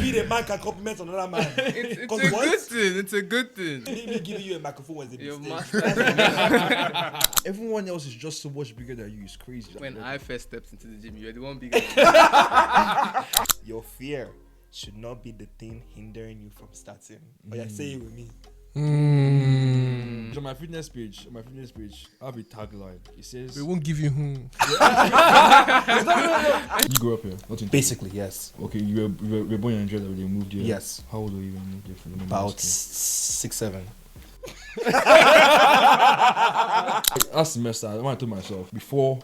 feed a man can compliment another man. It's a good thing. It's a good thing. Me giving you a microphone was a Your mistake. Everyone else is just so much bigger than you. It's crazy. When I first stepped into the gym, you were the one bigger. Your fear should not be the thing hindering you from starting. Oh yeah, say it with me. On my fitness page, I have a tagline. It says, We won't give you "You grew up here, not in Basically, yes. Okay, you were born in Nigeria, but you moved here. Yes. How old were you when you moved here? From the About 6, 7. Last semester, when I told myself before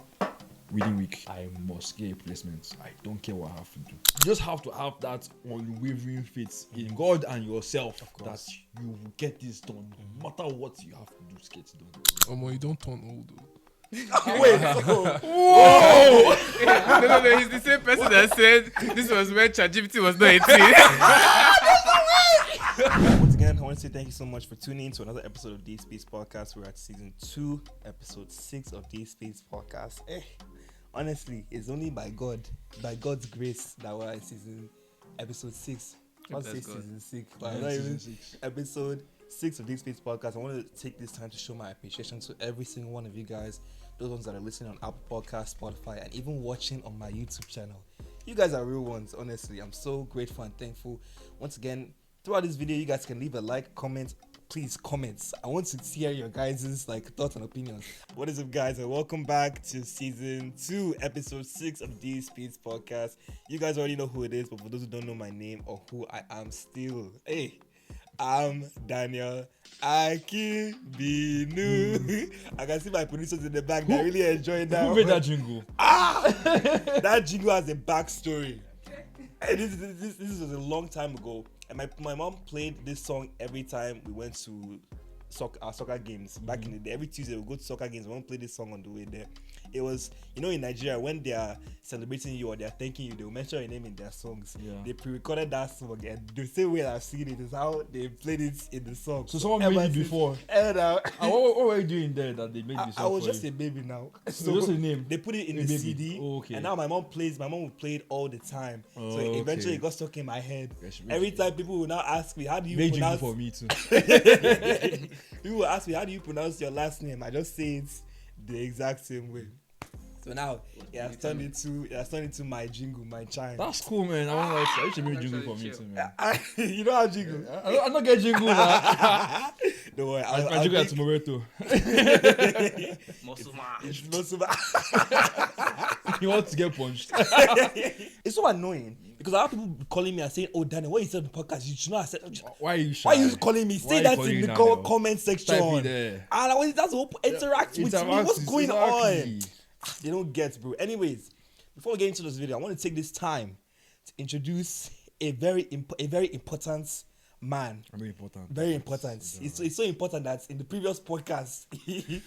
reading week, I must get a placement. I don't care what I have to do. You just have to have that unwavering faith in God and yourself that you will get this done. No matter what you have to do to get it done. you don't turn old though. Wait, so, No, he's the same person that said this was when ChatGPT was not 18. once again, I want to say thank you so much for tuning in to another episode of Day Space Podcast. We're at season 2, episode 6 of Day Space Podcast. Honestly, it's only by God's grace that we're at episode 6. I'll say season 6, but not even episode 6 of Day Space Podcast. I want to take this time to show my appreciation to every single one of you guys, those ones that are listening on Apple Podcasts, Spotify, and even watching on my YouTube channel. You guys are real ones, honestly. I'm so grateful and thankful. Once again, throughout this video, you guys can leave a like, comment. Please comment. I want to hear your guys' thoughts and opinions. What is up, guys, and welcome back to season 2, episode 6 of the Space Podcast. You guys already know who it is, but for those who don't know my name or who I am still, I'm Daniel Akibinu. I can see my producers in the back. They're really enjoying that. Who made that jingle? That jingle has a backstory. This was a long time ago. And my mom played this song every time we went to our soccer games back in the day. Every Tuesday we go to soccer games. We won't play this song on the way there. It was, in Nigeria, when they are celebrating you or they are thanking you, they will mention your name in their songs. Yeah. They pre-recorded that song, and the same way I've seen it is how they played it in the song. So someone made it before. What were you doing there that they made this song? I was just a baby now. So just a name. They put it in the CD, and now my mom would play it all the time. So eventually it got stuck in my head. Every time people will now ask me, how do you pronounce? For me too. People will ask me, how do you pronounce your last name? I just say it the exact same way. So now it has turned into my jingle, my chime. That's cool, man. I should make a jingle for me too, man. You know how jingle? I don't get jingle now. Don't worry. I'll jingle tomorrow too. Mosuma. You want to get punched? It's so annoying because I have people calling me and saying, "Oh, Daniel, what you said in the podcast, you should not have said." Why are you shy? Why are you calling me? Say that in the comment section. Type it there. And that's what interact with me. What's going on? They don't get, bro. Anyways, before we get into this video, I want to take this time to introduce a very important man. Very important. Very important. It's so important that in the previous podcast, he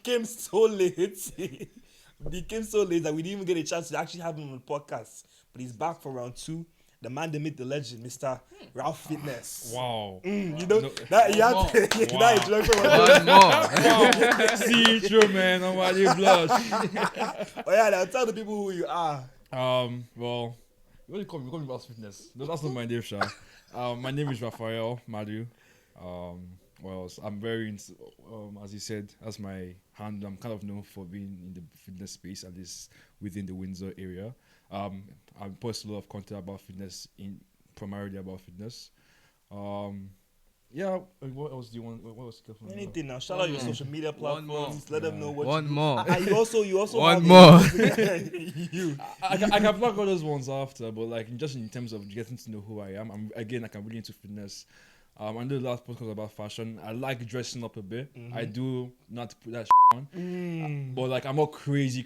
came so late. He came so late that we didn't even get a chance to actually have him on the podcast. But he's back for round 2. The man, the myth, the legend, Mr. Ralph Fitness. Wow. That introduction was See, true, man. I'm why you blush. Oh yeah, now tell the people who you are. Well, you only call me Ralph Fitness. No, that's not my name, Sha. My name is Raphael Madu. Well, I'm very into, as you said, that's my handle. I'm kind of known for being in the fitness space, at least within the Windsor area. I post a lot of content about fitness, primarily about fitness. Yeah, what else do you want? What else? Anything now. Shout out your social media platforms. Let them know what One more. You also One more. I can plug all those ones after, but just in terms of getting to know who I am, I'm really into fitness. I know the last podcast about fashion. I like dressing up a bit. Mm-hmm. I do not to put that on. But I'm not crazy.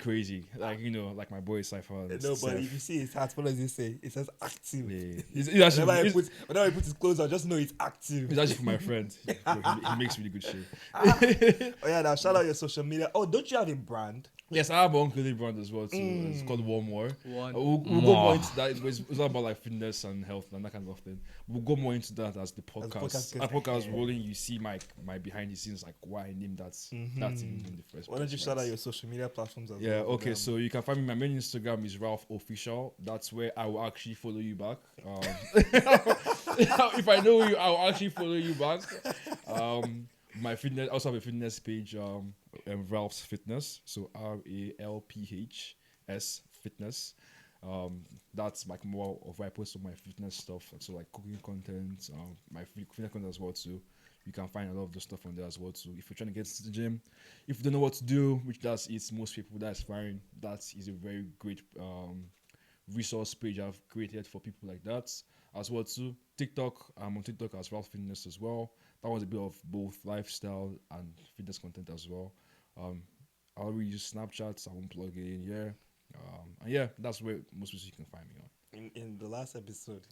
Like my boy Cypher. No, but if you see his hat, what does he say? It says active. Yeah. Whenever he puts his clothes on, just know it's active. It's actually for my friend. He makes really good shit. Oh yeah, now shout out your social media. Oh, don't you have a brand? Yes, I have my own clothing brand as well too. It's called One More. One We'll go more into that. It's all about like fitness and health and that kind of thing. We'll go more into that as the podcast. As podcast rolling, you see my behind the scenes, like why I named that in the first. Why don't you place, shout right? out your social media platforms as Yeah, well? okay. So you can find me. My main Instagram is Ralph Official. That's where I will actually follow you back. If I know you, I will actually follow you back. My fitness. I also have a fitness page. Ralph's Fitness. So RALPHS Fitness. That's like more of where I post all my fitness stuff. So like cooking content, my fitness content as well too. You can find a lot of the stuff on there as well too. If you're trying to get to the gym, if you don't know what to do, which that's it's most people, that's fine. That is a very great resource page I've created for people like that as well too. TikTok, I'm on TikTok as Ralph Fitness as well. That was a bit of both lifestyle and fitness content as well. I already use Snapchat, so I won't plug it in here. And yeah, that's where most people you can find me on. In the last episode,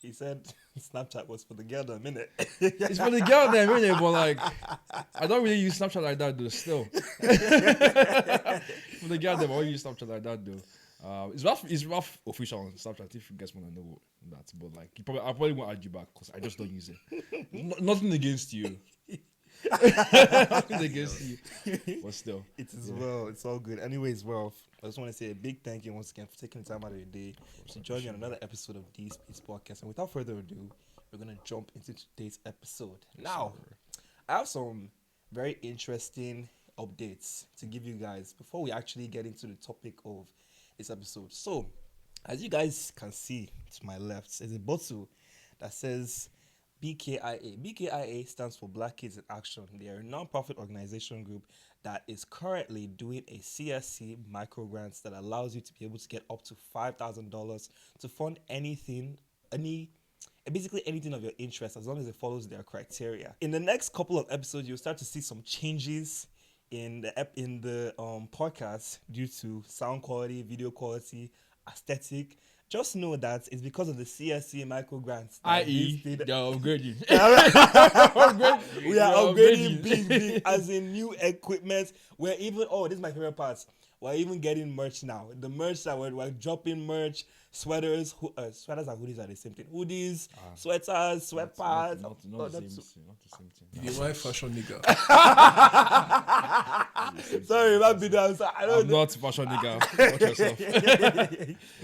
he said Snapchat was for the girl the minute. It's for the girl then, really, but like, I don't really use Snapchat like that though, still. For the girl then, I don't use Snapchat like that though. It's rough official on Snapchat if you guys want to know that, but like, I probably won't add you back because I just don't use it. Nothing against you. Nothing against you, but still. It is well, it's all good. Anyways, well, I just want to say a big thank you once again for taking the time out of your day to join me on another episode of These Peace Podcast. And without further ado, we're gonna jump into today's episode. Now, I have some very interesting updates to give you guys before we actually get into the topic of this episode. So, as you guys can see to my left, there's a bottle that says BKIA. BKIA stands for Black Kids in Action. They are a non-profit organization group that is currently doing a CSC micro grants that allows you to be able to get up to $5,000 to fund basically anything of your interest as long as it follows their criteria. In the next couple of episodes, you'll start to see some changes in the podcast due to sound quality, video quality, aesthetic. Just know that it's because of the CSC micro grants. I.e., they're upgrading. We are upgrading big, as in new equipment. We're even, this is my favorite part. We're even getting merch now. The merch that we're dropping merch, sweaters, sweaters and hoodies are the same thing. Hoodies, sweaters, sweatpants. Not the same thing. You my fashion nigga. Sorry, my bad. I'm not fashion nigga. Watch yourself.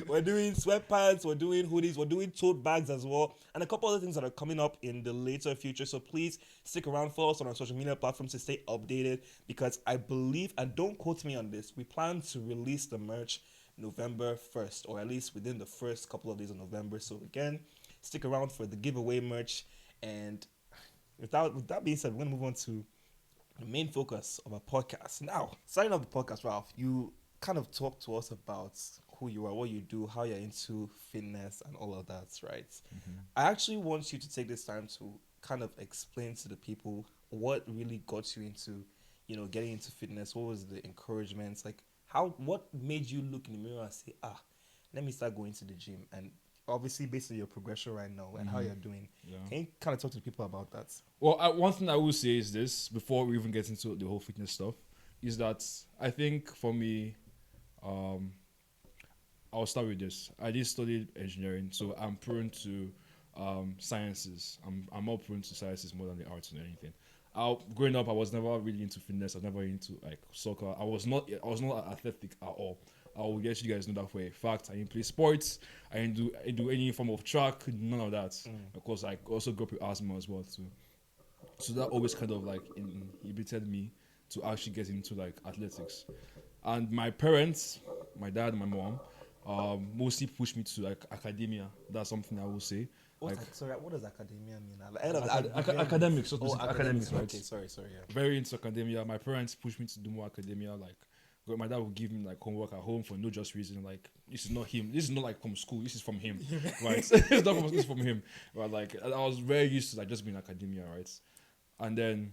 We're doing sweatpants, we're doing hoodies, we're doing tote bags as well, and a couple other things that are coming up in the later future. So please stick around for us on our social media platforms to stay updated, because I believe, and don't quote me on this, we plan to release the merch November 1st, or at least within the first couple of days of November. So again, stick around for the giveaway merch. And with that being said, we're going to move on to the main focus of our podcast. Now, starting off the podcast, Ralph, you kind of talk to us about who you are, what you do, how you're into fitness and all of that, right? Mm-hmm. I actually want you to take this time to kind of explain to the people what really got you into, getting into fitness. What was the encouragement? Like, what made you look in the mirror and say, let me start going to the gym? And obviously, based on your progression right now and how you're doing, can you kind of talk to the people about that? Well, one thing I will say is this, before we even get into the whole fitness stuff, is that I think for me, I'll start with this. I did study engineering, so I'm prone to sciences. I'm more prone to sciences more than the arts and anything. Growing up, I was never really into fitness. I was never into like soccer. I was not athletic at all. I will let you guys know that for a fact. I didn't play sports. I didn't do any form of track. None of that. Because I also grew up with asthma as well too. So that always kind of like inhibited me to actually get into like athletics. And my parents, my dad and my mom, mostly pushed me to like academia. That's something I will say. What does academia mean? Academics. Academics, right? Okay, sorry. Yeah. Very into academia. My parents pushed me to do more academia. Like, my dad would give me like homework at home for no just reason. Like, this is not him. This is not like from school. This is from him, right? It's not from school. It's from him, right? Like, I was very used to like just being academia, right? And then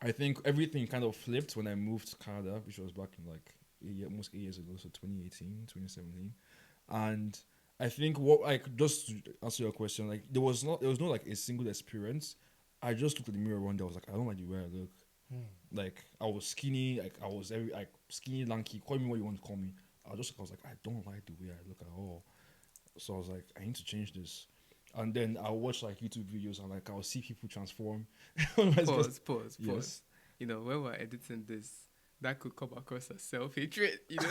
I think everything kind of flipped when I moved to Canada, which was back in like almost 8 years ago, so 2018, 2017, and I think just to answer your question, like there was no like a single experience. I just looked at the mirror one day. I was like, I don't like the way I look. Like I was skinny. Like I was skinny, lanky. Call me what you want to call me. I was like, I don't like the way I look at all. So I was like, I need to change this. And then I'll watch like YouTube videos and like I'll see people transform. Pause. Yes. You know, when we're editing this, that could come across as self-hatred. You know.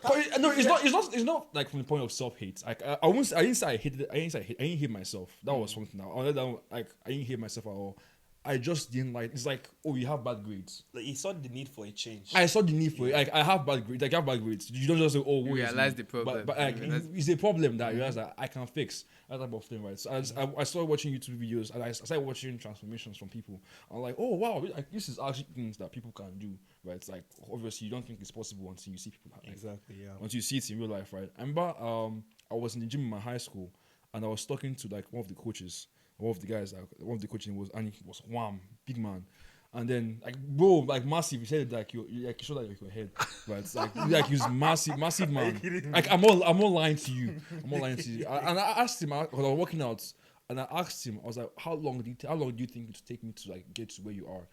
But, no, it's not like from the point of self-hate. Like I didn't say I hated it. I didn't hate myself. That was something. Other than like I didn't hate myself at all. I just didn't like. It's like, oh, you have bad grades. Like he saw the need for a change. I saw the need for it. Like I have bad grades. Like I have bad grades. You don't just say, oh, You realize the problem. But like, it's a problem that you realize that I can fix. That type of thing, right? So I started watching YouTube videos and I started watching transformations from people. I'm like, oh wow, like this is actually things that people can do, right? It's like obviously you don't think it's possible until you see people. Like, Exactly. Yeah. until you see it in real life, right? I remember I was in the gym in my high school and I was talking to like one of the coaches. One of the guys, like, one of the coaching was, and he was wham, big man. And then, like, bro, like, massive. He said, like, you showed that your head, right? It's like he was massive man. Like, I'm not lying to you. I'm not lying to you. And I asked him, because I was working out, and I asked him, I was like, how long do you think it would take me to, like, get to where you are?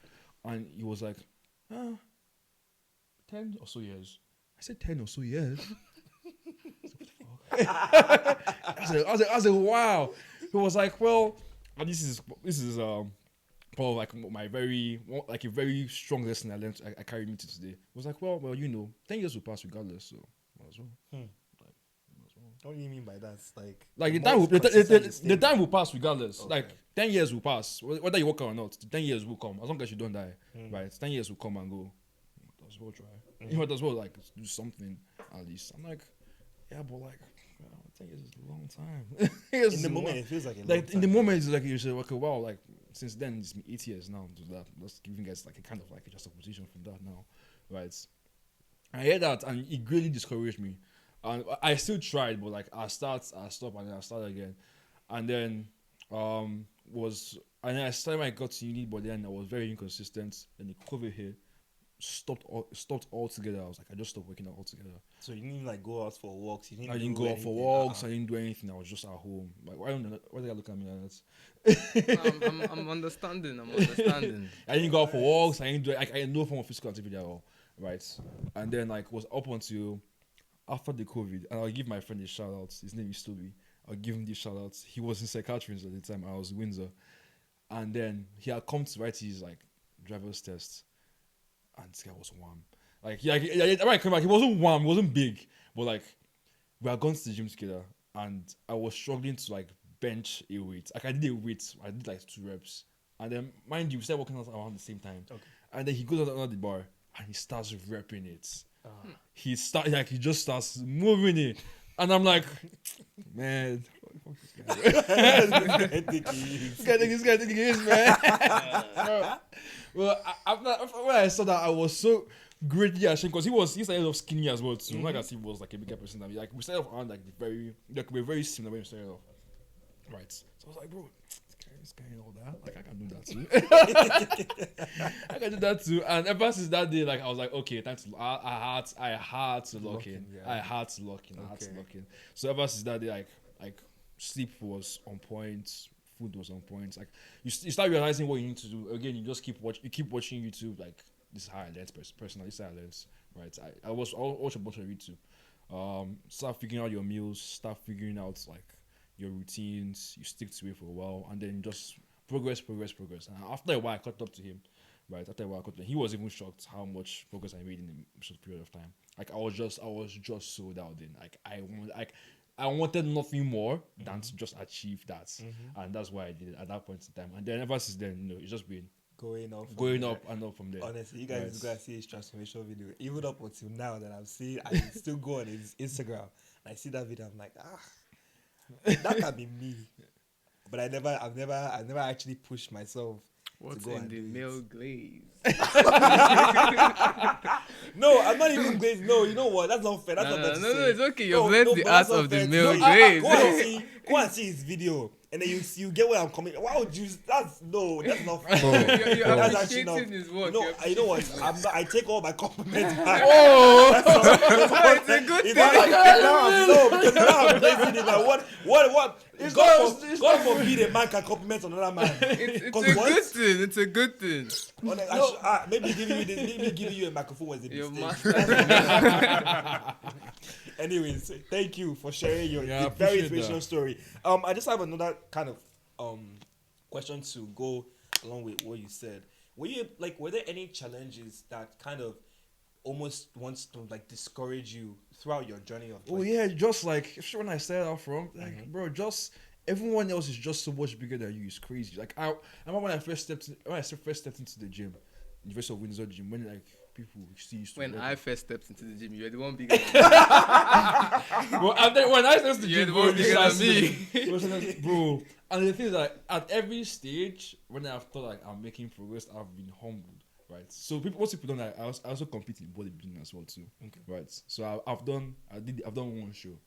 And he was like, 10 or so years. I said, 10 or so years? I was like, wow. He was like, well, and this is probably like my very a very strong lesson I learned. I carried me to today. It was like, well, 10 years will pass regardless, so might as well. What do you mean by that? Like the time will pass regardless. Okay. Like 10 years will pass, whether you work out or not. 10 years will come as long as you don't die, right? 10 years will come and go. Might as well try. You might as well like do something at least. I'm like, yeah, but like. 10 years is a long time. In the moment, it feels like a long time. In the moment, it's like you say, okay, wow, like since then it's been 8 years now. To that, let's give you guys like a kind of like a juxtaposition from that now, right? I heard that, and it greatly discouraged me. And I still tried, but like I stop, and then I start again, and then and then I started when I got to uni, but then I was very inconsistent. And the COVID hit. Stopped altogether. I was like, I just stopped working out altogether. So you didn't like go out for walks. I didn't go out for walks. I didn't do anything. I was just at home. Like, why did I look at me like that? I'm understanding. I didn't go out for walks. I didn't do. I had no form of physical activity at all. Right. And then like was up until after the COVID, and I'll give my friend a shout out. His name is Toby. I'll give him this shout out. He was in psychiatry at the time. I was in Windsor, and then he had come to write his like driver's test. And this guy was warm. Like, yeah, he wasn't warm, he wasn't big, but like, we had gone to the gym together, and I was struggling to like bench a weight. Like, I did a weight, I did like 2 reps, and then mind you, we started working out around the same time. Okay. And then he goes under the bar and he starts repping it. He just starts moving it, and I'm like, man. This guy thinking he is, man. Well, after when I saw that, I was so greatly ashamed because he started off skinny as well too. Like as he was like a bigger person than me. Like we started off around like we're very similar when we started off. Right. So I was like, bro, this guy and all that. Like I can do that too. I can do that too. And ever since that day, like I was like, okay, thanks. I had to lock in. I had to lock in. So ever since that day, like sleep was on point. Food was on point. Like you start realizing what you need to do. Again, you just keep watching YouTube. Like this is how I learned personally. This is how I learned, right? I watch a bunch of YouTube. Start figuring out your meals. Start figuring out like your routines. You stick to it for a while, and then just progress. And after a while, I caught up to him. Right after a while, he was even shocked how much progress I made in a short period of time. Like I was just so dialed in. Like I wanted nothing more than to just achieve that, and that's why I did it at that point in time. And then ever since then, it's just been going up and up from there. Honestly, you guys gotta see his transformation video. Even up until now that I still go on his Instagram. And I see that video. I'm like, that can be me. But I've never actually pushed myself. What's in the male glaze? No, I'm not even glazed. No, you know what? That's not fair. That's not fair. No, it's okay. You've learned the art of the male glaze. Go and see his video, and then you get where I'm coming. Why would you? That's not fair. You're appreciating his work. No, you know what? I take all my compliments back. It's a good thing. Because now I'm glazing it. Like what? God forbid a man can compliment another man. It's a good thing. Maybe giving you a microphone was a Your mistake. master. Anyways, thank you for sharing your Yeah, I very appreciate inspirational that. story. I just have another kind of question to go along with what you said. Were there any challenges that kind of almost wants to like discourage you throughout your journey of Oh yeah, just like when I started out from, like, bro, just everyone else is just so much bigger than you. It's crazy. Like I remember when I first stepped into the gym, University of Windsor gym, when like people still used to When work I out. first stepped into the gym, you were the one bigger. Well, and then when I started to You're gym, the one bigger than me. bro. And the thing is that at every stage, when I've thought like I'm making progress, I've been humbled, right? So most people don't. Like, I also compete in bodybuilding as well too, right? So I've done one show.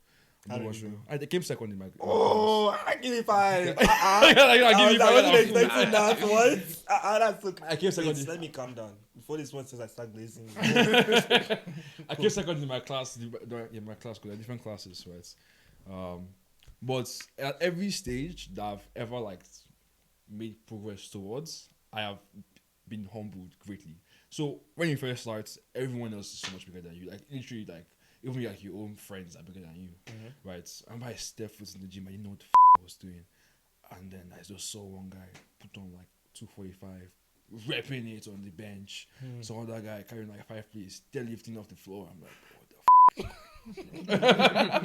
How did One you show. do? I came second in my. Oh, I give you five. I give you I wasn't five. expecting that one. That's so. I came second. Wait, let me calm down before this one says I start blazing. I came second in my class. In my class, because they're different classes, right? But at every stage that I've ever like made progress towards, I have been humbled greatly. So when you first start, everyone else is so much bigger than you. Like literally, like even like your own friends are bigger than you, right? And I stepped foot in the gym, I didn't know what the I was doing, and then I just saw one guy put on like 245, repping it on the bench. Some other guy carrying like 5 plates, deadlifting off the floor. I'm like, what the I'm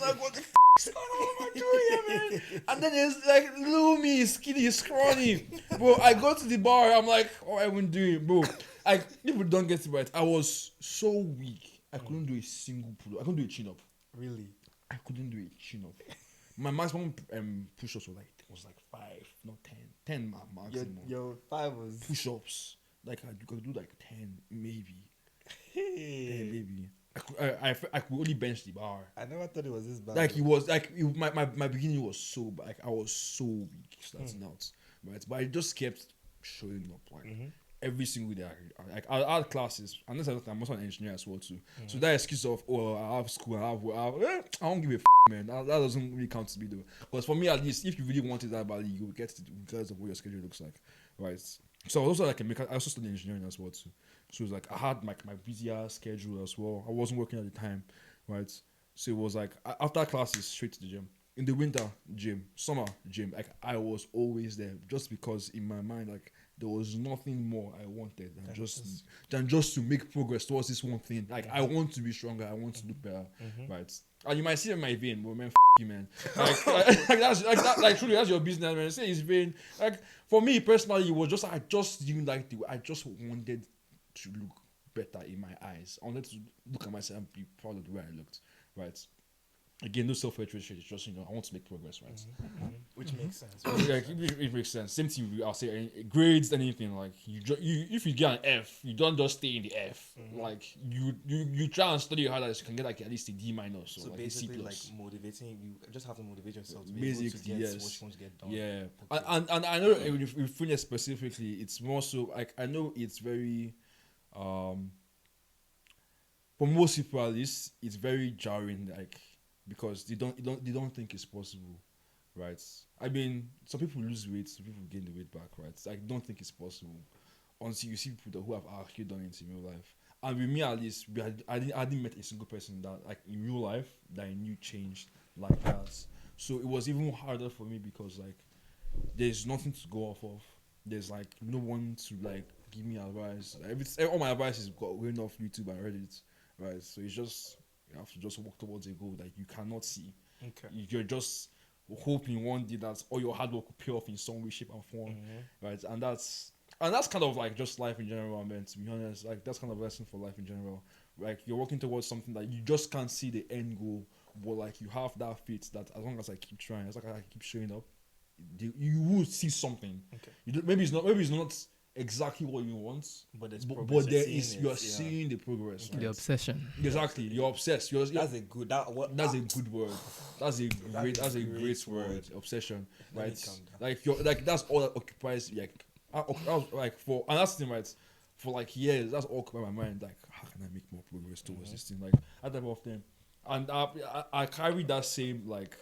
like, what the is going on? What am I doing here, man? And then there's like little me, skinny, scrawny. Bro, I go to the bar, I'm like, what am I doing, bro? Like, people don't get it right. I was so weak. I couldn't do a single pull-up. I couldn't do a chin-up. Really? I couldn't do a chin-up. My maximum push-ups was like 5, not 10. 10 maximum. Your 5 was. Push-ups. Like, I could do like 10, maybe. Hey. 10, maybe. I could only bench the bar. I never thought it was this bad. Like it was like my beginning was so bad. Like I was so weak starting out, right? But I just kept showing up like every single day. I had classes, and I'm also an engineer as well too. So that excuse of I have school, I don't give a man. That doesn't really count to me though. Because for me at least, if you really want it that badly, you will get it because of what your schedule looks like, right? So I was also like I also studied engineering as well too. So it was like I had my busier schedule as well. I wasn't working at the time, right? So it was like after classes, straight to the gym. In the winter, gym. Summer, gym. Like I was always there, just because in my mind, like there was nothing more I wanted than just to make progress towards this one thing. Like I want to be stronger. I want to look better, right? And you might see it in my vein, but man, you, man. Like truly, that's your business, man. Say it's vain. Like for me personally, it was just I just didn't like I just wanted to look better in my eyes. I wanted to look at myself and be proud of the way I looked, right? Again, no self-hatred. It's just I want to make progress, right? Which makes sense. Like it makes sense. Same thing. I'll say grades, anything like you if you get an F, you don't just stay in the F. Like you try and study harder so you can get like at least a D minus. So like basically, a C+. like motivating you, just have to motivate yourself to be Basically, able to get yes. what you want to get done. Yeah, Okay. and I know with fitness specifically, it's more so like I know it's very, for most people at least, it's very jarring, like because they don't think it's possible, right? I mean, some people lose weight, some people gain the weight back, right? I don't think it's possible until you see people who have actually done it in real life. And with me at least, I didn't met a single person that like in real life that I knew changed like that. So it was even harder for me because like there's nothing to go off of. There's like no one to like give me advice. All my advice is going off YouTube and Reddit, right? So it's just you have to just walk towards a goal that you cannot see. Okay. You're just hoping one day that all your hard work will pay off in some way, shape, and form, right? And that's kind of like just life in general, man. To be honest, like that's kind of a lesson for life in general. Like you're working towards something that you just can't see the end goal, but like you have that faith that as long as I keep trying, as long as I keep showing up, you will see something. Okay. Maybe it's not exactly what you want, But there's but progress. there You're is seeing you are it, yeah. seeing the progress. The Right? obsession. Exactly, you're obsessed. That's a good. That's a good word. That's a great word. Obsession, Let me right? calm down. Like you're like that's all that occupies like for and that's the thing, right? For like years, that's all occupied my mind. Like how can I make more progress towards this thing? Like that type of thing. And I carry that same like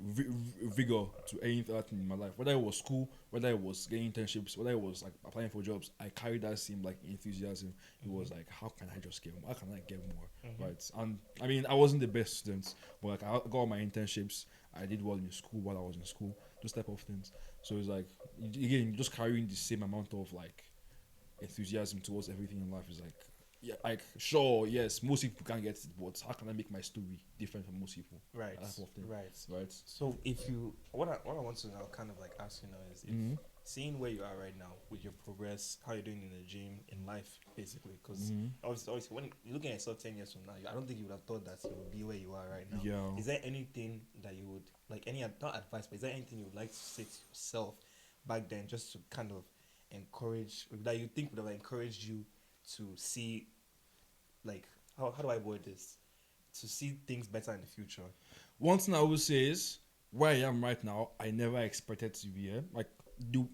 vigor to anything in my life. Whether it was school, whether it was getting internships, whether it was like applying for jobs, I carried that same like enthusiasm. It was like, how can I just get more? How can I get more? Right. And I mean, I wasn't the best student, but like I got all my internships. I did well in school while I was in school. Those type of things. So it's like again, just carrying the same amount of like enthusiasm towards everything in life is like, yeah, like sure, yes, most people can't get it, but how can I make my story different from most people? Right. That type of thing. Right. Right. So if you, what I want to now kind of like ask you now is, if seeing where you are right now with your progress, how you're doing in the gym, in life, basically, because obviously when you're looking at yourself 10 years from now, I don't think you would have thought that you would be where you are right now. Yeah. Is there anything that you would like, any not advice, but is there anything you would like to say to yourself back then, just to kind of encourage, that you think would have encouraged you to see, like, how do I word this, to see things better in the future? One thing I will say is where I am right now, I never expected to be here. Like the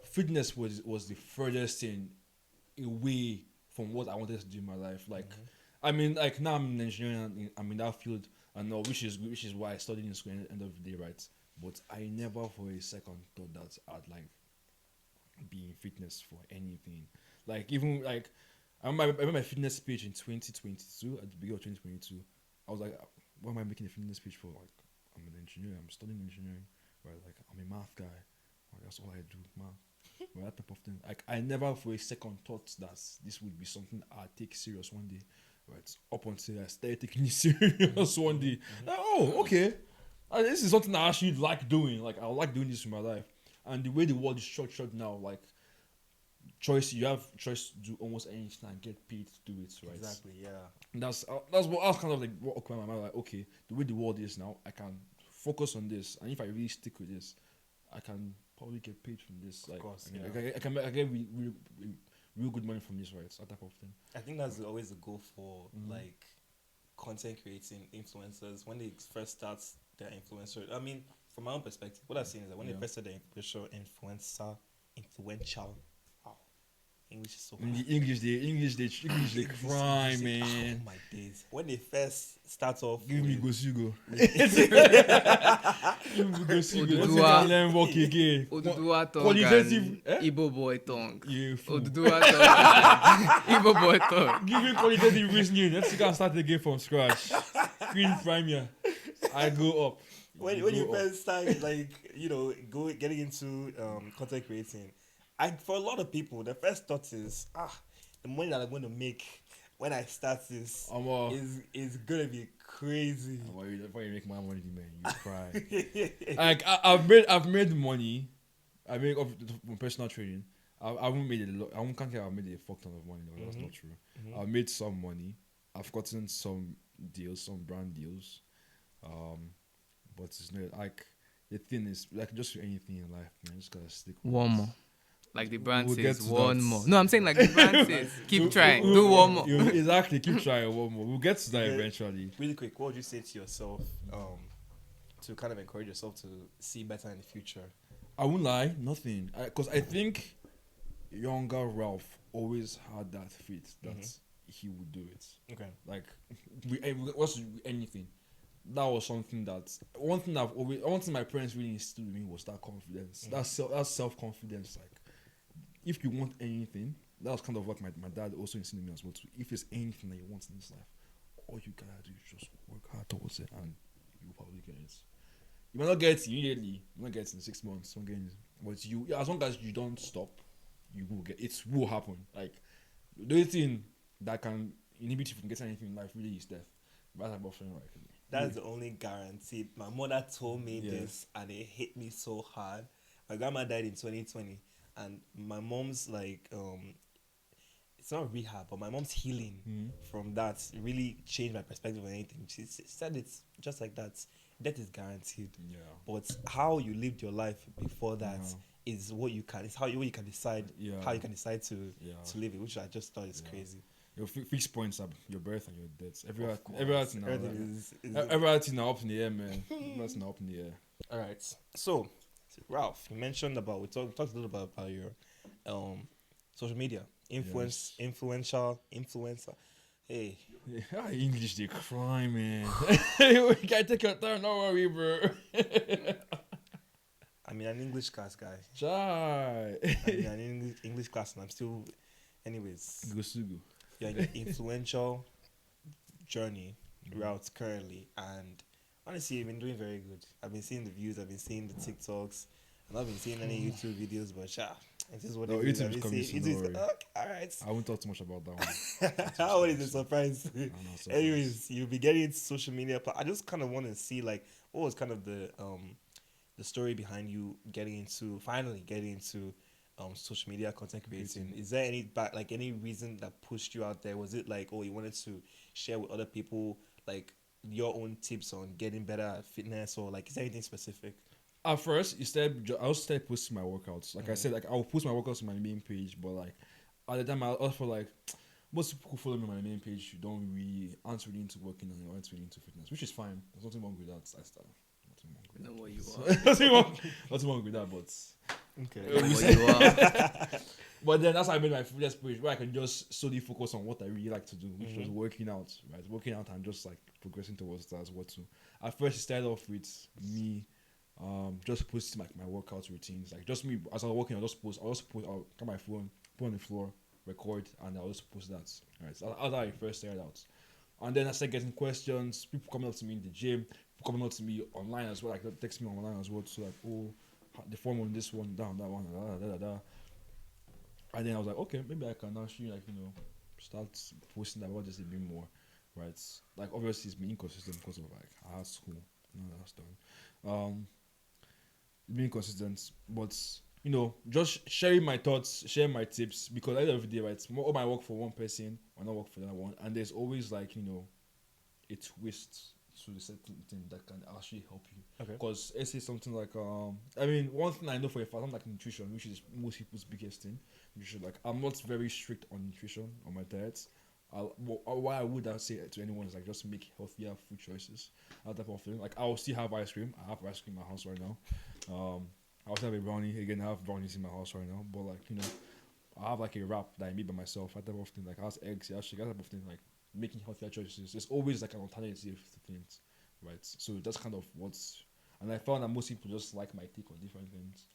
fitness was the furthest thing away from what I wanted to do in my life. Like I mean, like now I'm in engineering, I'm in that field, and which is why I studied in school at the end of the day, right? But I never for a second thought that I'd like be in fitness for anything. Like even like I remember my fitness page in 2022, at the beginning of 2022. I was like, what am I making a fitness page for? Like, I'm an engineer, I'm studying engineering, right? Like, I'm a math guy, right? That's all I do, math, right? That type of thing. Like, I never for a second thought that this would be something I'd take serious one day, right? Up until I started taking it serious one day. Like, oh, okay. This is something I actually like doing. Like, I like doing this in my life. And the way the world is structured now, like, you have choice to do almost anything and get paid to do it, right? Exactly, yeah. And that's what I was kind of like what occurred in my mind. Like, okay, the way the world is now, I can focus on this, and if I really stick with this, I can probably get paid from this. Like, of course, I get real good money from this, right? That type of thing. I think that's always the goal for like content creating influencers when they first start their influencer. I mean, from my own perspective, what I've seen is that when they first start their influential. English is so hard. English they cry, man. Oh my days. When they first start off, Give me Gosigo. Give me Gosigo. Oduduwa. Let's learn work again. Oduduwa tongue Qualitative, and Igbo boy tongue. You fool. Oduduwa tongue. Igbo boy tongue. Give me qualitative reasoning. Let's go and start again from scratch. Green Premier. I go up. when you first start, like, getting into content creating, for a lot of people, the first thought is, the money that I'm going to make when I start this is gonna be crazy. Before you make my money, man, you cry. Like I've made money. I make from personal trading. I haven't made a lot. I can't say I've made a fuck ton of money. No, that's not true. I've made some money. I've gotten some deals, some brand deals. But it's not like the thing is like just anything in life, man. Just gotta stick with One it. more. Like the brand We'll get says, to one that. more. No, I'm saying like the brand says, keep trying, do one more. Exactly, keep trying one more. We'll get to that eventually. Really quick, what would you say to yourself to kind of encourage yourself to see better in the future? I won't lie, nothing. Because I think younger Ralph always had that faith that he would do it. Okay. Like, anything. That was something that one thing my parents really instilled in me was that confidence. That self-confidence. Like, if you want anything, that was kind of what my dad also instilled in me as well too. If there's anything that you want in this life, all you gotta do is just work hard towards it, and you'll probably get it. You might not get it immediately, you might get it in 6 months, but as long as you don't stop, you will get it. It will happen. Like, the only thing that can inhibit you from getting anything in life really is death. That type of thing, right? That's the only guarantee. My mother told me this, and it hit me so hard. My grandma died in 2020, and my mom's like, it's not rehab, but my mom's healing from that really changed my perspective on anything. She said it's just like that. Death is guaranteed. Yeah. But how you lived your life before that is what you can. It's how you can decide. Yeah. How you can decide to live it, which I just thought is crazy. Your fixed points are your birth and your death. Everything Everything now up in the air, man. Everything now up in the air. All right. So, Ralph, you mentioned we talked a little bit about your social media influencer. Hey, Yeah, English they cry, man. You can take your time, no worry, bro. I mean, an English class guy. Try. I mean, an English class, and I'm still. Anyways, Gosugu. you're in your influential journey Mm-hmm. route currently, and honestly, you've been doing very good. I've been seeing the views, I've been seeing the TikToks, I've not been seeing any YouTube videos, but it is what No, it is. YouTube I've is been coming seeing soon, don't okay, all right. I won't talk too much about that one. How is it a surprise? I'm not surprised. Anyways, you'll be getting into social media. I just kind of want to see like what was kind of the story behind you finally getting into social media content creating. Is there any reason that pushed you out there? Was it like, oh, you wanted to share with other people like your own tips on getting better at fitness, or like is there anything specific? At first, I also started posting my workouts. Like I said, like I'll post my workouts on my main page, but like at the time I also like most people who follow me on my main page aren't really into working and aren't really into fitness, which is fine. There's nothing wrong with that. I know what you Nothing wrong with that, but Okay. are. What you are. but then that's how I made my fitness page where I can just solely focus on what I really like to do, which was working out, right? Working out and just like progressing towards that as what to. At first, it started off with me just posting like my workout routines, like just me as I was working. I'll get my phone, put on the floor, record, and I'll just post that. Right, so that's how I first started out. And then I started getting questions, people coming up to me in the gym, people coming up to me online as well, like they text me online as well, so like, oh, the form on this one, down that one, da. And then I was like, okay, maybe I can actually start posting about this a bit more, right? Like obviously it's been inconsistent because of like I had school, that's done. Being consistent, but just sharing my thoughts, sharing my tips, because at the end of the day, right, all my work for one person or not work for that one, and there's always like a twist to the certain thing that can actually help you. Okay. Because let's say something like I mean, one thing I know for a fact, something like nutrition, which is most people's biggest thing. Nutrition, like I'm not very strict on nutrition on my diets. Why I would say it to anyone is like just make healthier food choices, that type of thing. Like I'll still have ice cream. I have ice cream in my house right now. I also have a brownie. Again, I have brownies in my house right now. But like I have like a wrap that I made by myself. That type of thing. Like I have eggs, actually, that type of thing. Like making healthier choices. There's always like an alternative to things, right? So that's kind of what's. And I found that most people just like my take on different things.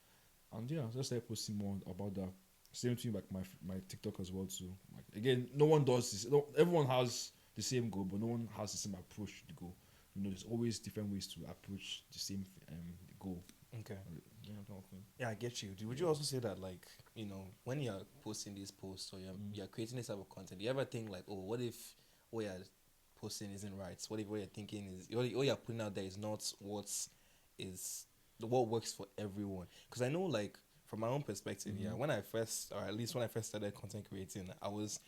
And yeah, just like posting more about that. Same thing like my TikTok as well too. Like again, no one does this. Everyone has the same goal, but no one has the same approach to the goal. There's always different ways to approach the same goal. Okay. Yeah, kind of thing. Yeah, I get you. Would you also say that, like, when you're posting these posts or you're creating this type of content, do you ever think like, oh, what if what you're posting isn't right? What if what you're thinking is what you're putting out there is not what works for everyone? Because I know, like, from my own perspective, when I first started content creating, I was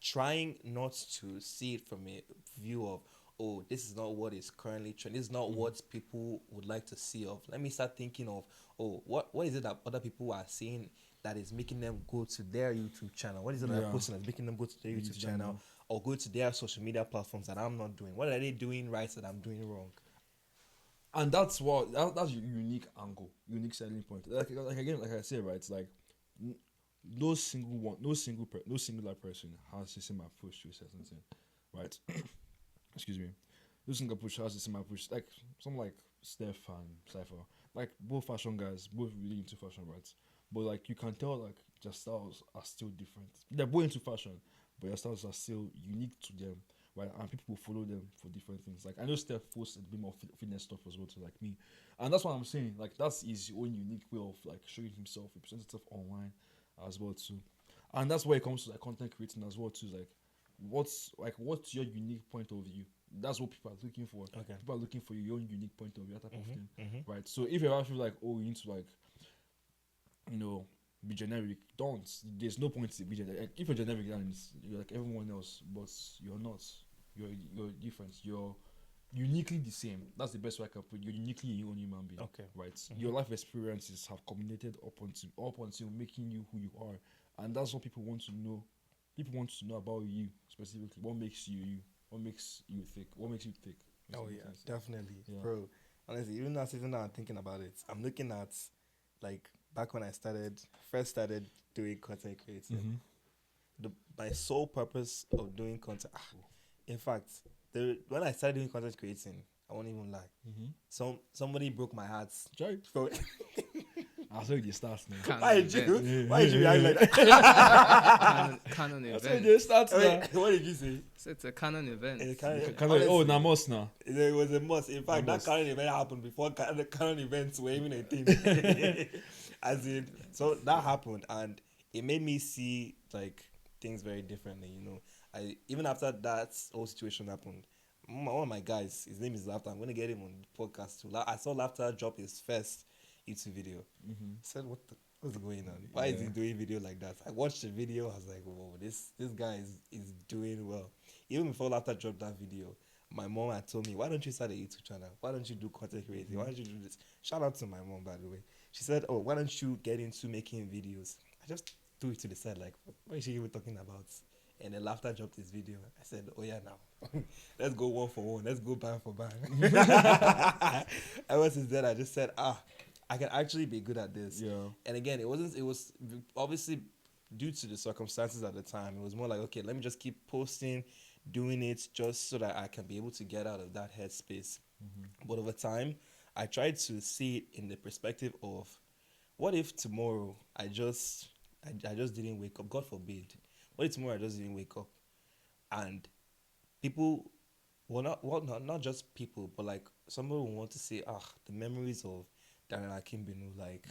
trying not to see it from a view of, oh, this is not what is currently trending. This is not what people would like to see of. Let me start thinking of, oh, what is it that other people are seeing that is making them go to their YouTube channel? What is it that they're posting that's making them go to their YouTube channel or go to their social media platforms that I'm not doing? What are they doing right that I'm doing wrong? And that's a unique angle, unique selling point. Like again, like I said, right? It's like no singular person has the same approach to a certain thing, right? Excuse me. No single approach has the same approach. Like some like Steph and Cypher, like both fashion guys, both really into fashion, right? But like you can tell, like their styles are still different. They're both into fashion, but their styles are still unique to them. Right, and people will follow them for different things. Like I know Steph posts a bit more fitness stuff as well, too, like me, and that's what I'm saying. Like that's his own unique way of like showing himself, representative online as well too, and that's where it comes to like content creating as well too. Like what's what's your unique point of view? That's what people are looking for. Okay. People are looking for your own unique point of view, that type of thing, right? So if you ever feel like, oh, you need to like, be generic, don't. There's no point to be generic. If you're generic, then you're like everyone else, but you're not. You're different. You're uniquely the same. That's the best way I can put it. You're uniquely your own human being. Okay. Right. Your life experiences have culminated up until making you who you are, and that's what people want to know. People want to know about you specifically. What makes you you? What makes you thick? What makes you thick? Oh yeah, definitely, Yeah. bro. Honestly, even now sitting down and thinking about it, I'm looking at like back when I first started doing content creating. My sole purpose of doing content, In fact, when I started doing content creating, I won't even lie. Somebody broke my heart. Try. So, I saw you start now. Canon why did event. you? Why did you react like that? Canon I saw event. you start now. Wait, what did you say? So it's a canon event. Oh, now must now. It was a must. In fact, that must. current event happened before the current events were even a thing. As in, so that happened, and it made me see like things very differently. You know, I even after that whole situation happened, one of my guys, his name is Laughter. I'm gonna get him on the podcast too. I saw Laughter drop his first YouTube video. I said, what's going on? Why is he doing video like that? I watched the video. I was like, whoa, this guy is doing well. Even before Laughter dropped that video, my mom had told me, why don't you start a YouTube channel? Why don't you do content creating? Why don't you do this? Shout out to my mom, by the way. She said, oh, why don't you get into making videos? I just threw it to the side, like, what is she even talking about? And then Laughter dropped his video. I said, oh yeah, now. Let's go one for one. Let's go bang for bang. Ever since then, I just said, I can actually be good at this. Yeah. And again, it was obviously due to the circumstances at the time. It was more like, okay, let me just keep posting, doing it just so that I can be able to get out of that headspace. But over time, I tried to see it in the perspective of, what if tomorrow I just didn't wake up? God forbid. What if tomorrow I just didn't wake up? And people, not just people, but like somebody will want to say, the memories of Daniel Akimbinu, like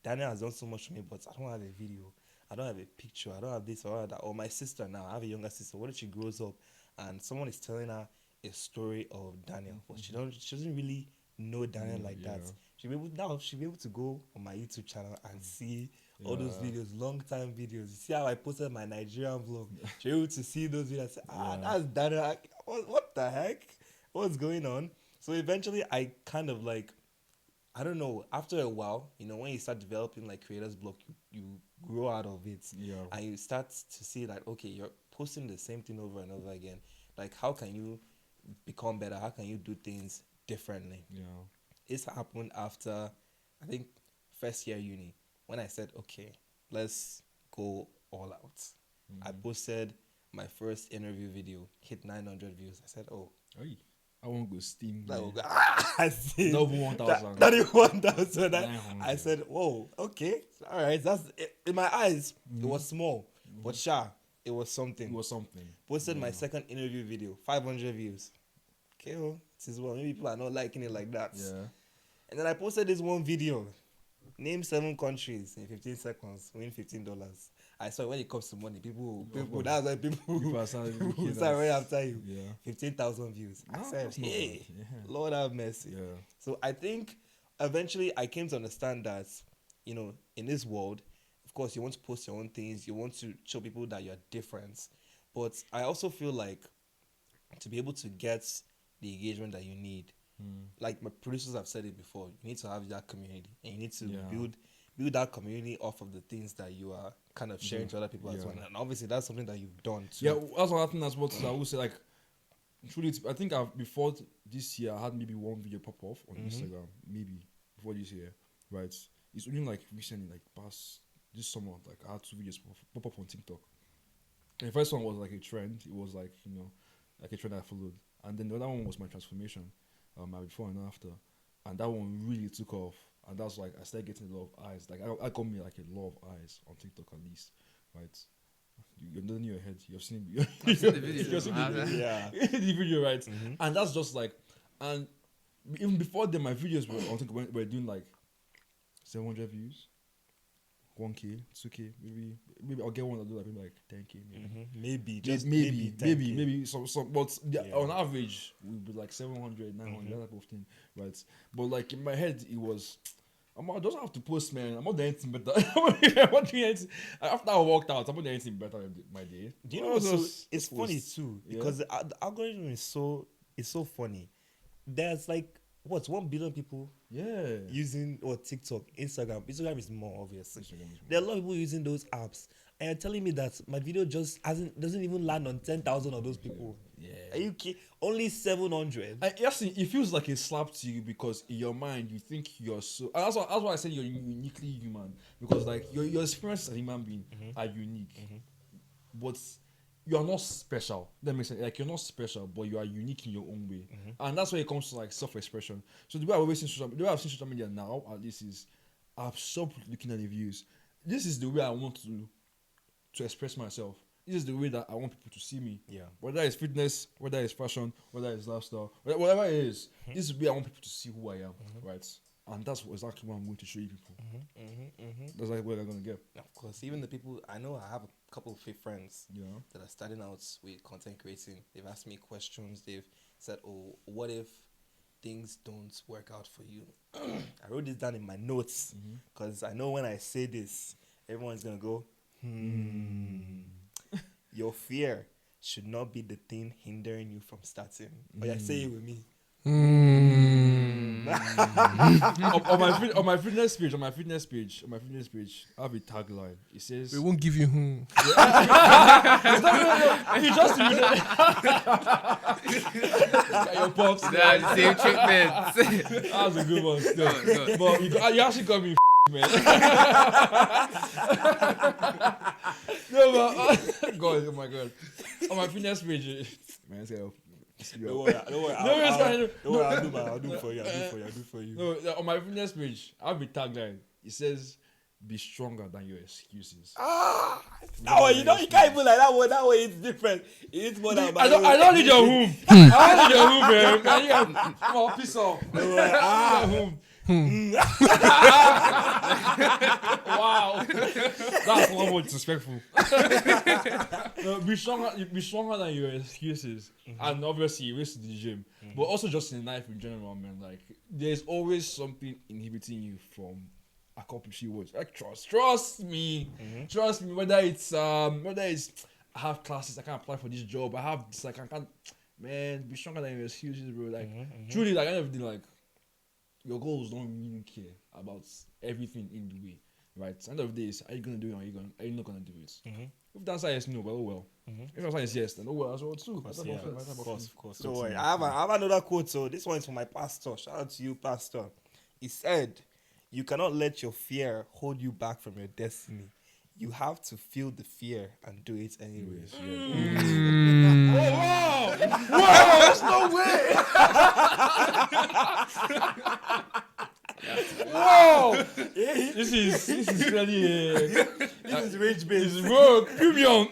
Daniel has done so much for me, but I don't have a video, I don't have a picture, I don't have this or that. Or my sister now, I have a younger sister. What if she grows up and someone is telling her a story of Daniel, but she doesn't really know Daniel like that. She'll be able to go on my YouTube channel and see all those videos, long time videos. You see how I posted my Nigerian vlog? She'll be able to see those videos and say, that's Daniel. What the heck? What's going on? So eventually I kind of like, I don't know, after a while, you know, when you start developing like creator's block, you grow out of it. Yeah. And you start to see that, okay, you're posting the same thing over and over again. Like, how can you become better? How can you do things differently? Yeah. This happened after, I think, first year uni, when I said, okay, let's go all out. I posted my first interview video, hit 900 views. I said, oh. Hey, I won't go steam. That man. will go, I see. Not even 1,000. Not even 1,000. 900. I said, whoa, okay. All right. That's it. In my eyes, it was small. But it was something. It was something. Posted my second interview video, 500 views. Okay, well, this is well. Maybe people are not liking it like that. Yeah. And then I posted this one video. Name 7 countries in 15 seconds. Win $15. I saw when it comes to money, people that's why people are starting to people look start at right after you. Yeah. 15,000 views. I No, said, that's not hey, bad. Yeah. Lord have mercy. Yeah. So I think eventually I came to understand that, you know, in this world, of course, you want to post your own things. You want to show people that you're different. But I also feel like to be able to get the engagement that you need, like my producers have said it before, you need to have that community, and you need to build that community off of the things that you are kind of sharing to other people as well. And obviously that's something that you've done too. Yeah, that's one thing as well. I would say, like, truly, I think before this year, I had maybe one video pop off on Instagram, maybe before this year, right? It's only like recently, like past this summer, like I had 2 videos pop up on TikTok. And the first one was like a trend. It was like, you know, like a trend I followed. And then the other one was my transformation, my before and after. And that one really took off. And that's like, I started getting a lot of eyes. Like, I got me like a lot of eyes on TikTok at least, right? You're nodding your head. You've seen the I've seen the video. You've seen the video. Yeah. The video, right? And that's just like, and even before then, my videos were, I think, were doing like 700 views, 1K, 2K, maybe I'll get one that'll do like 10K, maybe. Maybe, just maybe 10K. some, but on average, we'd be like 700, 900, that type of thing, right? But like in my head, it was, I don't have to post, man. I'm not doing anything better. I'm not doing anything. After I walked out, I'm not doing anything better in my day. Do you know it's funny too, because the algorithm is so funny. There's like 1 billion people using TikTok, Instagram. Instagram is more, obviously. There are a lot of people using those apps, and you're telling me that my video just doesn't even land on 10,000 of those people. Yeah. Are you kidding? Only 700. Yes, it feels like a slap to you because in your mind you think you're so. And that's why I said you're uniquely human, because like your experiences as a human being are unique, but you are not special. That makes sense. Like you're not special, but you are unique in your own way, and that's where it comes to like self-expression. So the way I've seen social media now, at least, is I've stopped looking at the views. This is the way I want to express myself. This is the way that I want people to see me. Yeah. Whether it's fitness, whether it's fashion, whether it's lifestyle, whatever it is, this is the way I want people to see who I am, right? And that's exactly what I'm going to show you people. That's like what I'm going to get. Of course, even the people I know, I have a couple of fake friends You know? that are starting out with content creating. They've asked me questions. They've said, "Oh, what if things don't work out for you?" I wrote this down in my notes because I know when I say this, everyone's gonna go, Your fear should not be the thing hindering you from starting. Oh yeah, say it with me. on my fitness page, I have a tagline. It says, We won't give you You just your pops. the same treatment. That was a good one. Still. Good. But you actually got me, man. No, but God, oh my God. On my fitness page, man, it's Don't worry, No, it's fine. I'll do it for you. No, on my fitness page, I have a tagline. It says, "Be stronger than your excuses." That one, you can't even like that one. That one is different. It's more than I don't need your room. I don't need your room, man. Come on, piss off. Wow, that's one more disrespectful. No, be stronger than your excuses, and obviously you race to the gym, but also just in life in general, man. Like there's always something inhibiting you from accomplishing what. Like trust me. Whether it's I have classes, I can't apply for this job. I have this, like I can't. Man, be stronger than your excuses, bro. Like truly, like everything, like. Your goals don't really care about everything in the way, right? At the end of the day, are you gonna do it or are you not gonna do it? If the answer is no, well, oh well. If the answer is yes, then oh well as well too. Of course. Don't worry. I have another quote. So this one is from my pastor. Shout out to you, pastor. He said, "You cannot let your fear hold you back from your destiny. You have to feel the fear and do it anyways." Wow! There's no way! Wow! This is really This is rage this based. is bro, premium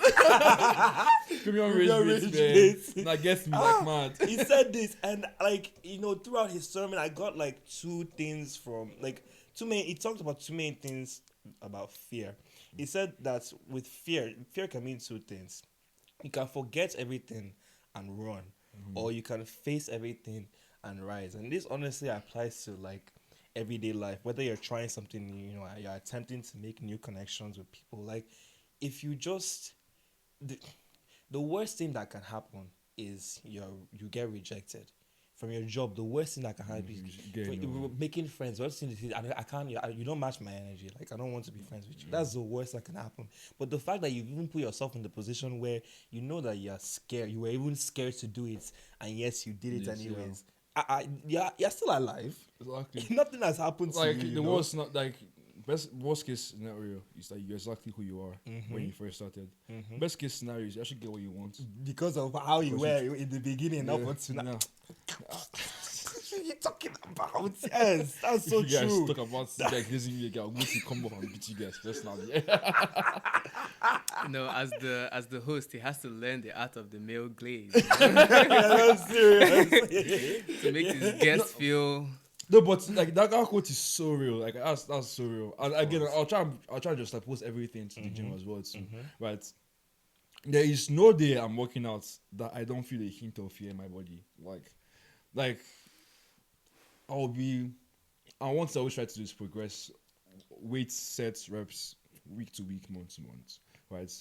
rage rage based. bait. That gets me like mad. He said this, and like throughout his sermon, I got like two things from like he talked about two main things about fear. He said that with fear can mean two things. You can forget everything and run, or you can face everything and rise. And this honestly applies to like everyday life, whether you're trying something new, you're attempting to make new connections with people. Like if you just the worst thing that can happen is you get rejected from your job. The worst thing that can happen is making friends. The worst thing is I can't. You don't match my energy. Like I don't want to be friends with you. That's the worst that can happen. But the fact that you even put yourself in the position where you know that you're scared, you were even scared to do it, and yes, you did it anyways. You're still alive. Exactly. Nothing has happened to Like you. the worst, not like worst case scenario is that you're exactly who you are when you first started. Best case scenario is you actually get what you want. Because of how you were in the beginning, Yeah. up until now. Nah. What are you talking about? Yes, that's so If you guys true. talk about like this year, I'll go to come up and beat you guys personally. No, as the host, he has to learn the art of the male glaze I'm serious. to make his guests feel. No, but like that quote is so real. Like that's so real. And again, I'll try and just like post everything to the gym as well too. Right. There is no day I'm working out that I don't feel a hint of fear in my body. Like I want to always try to do is progress weight sets, reps, week to week, month to month. Right.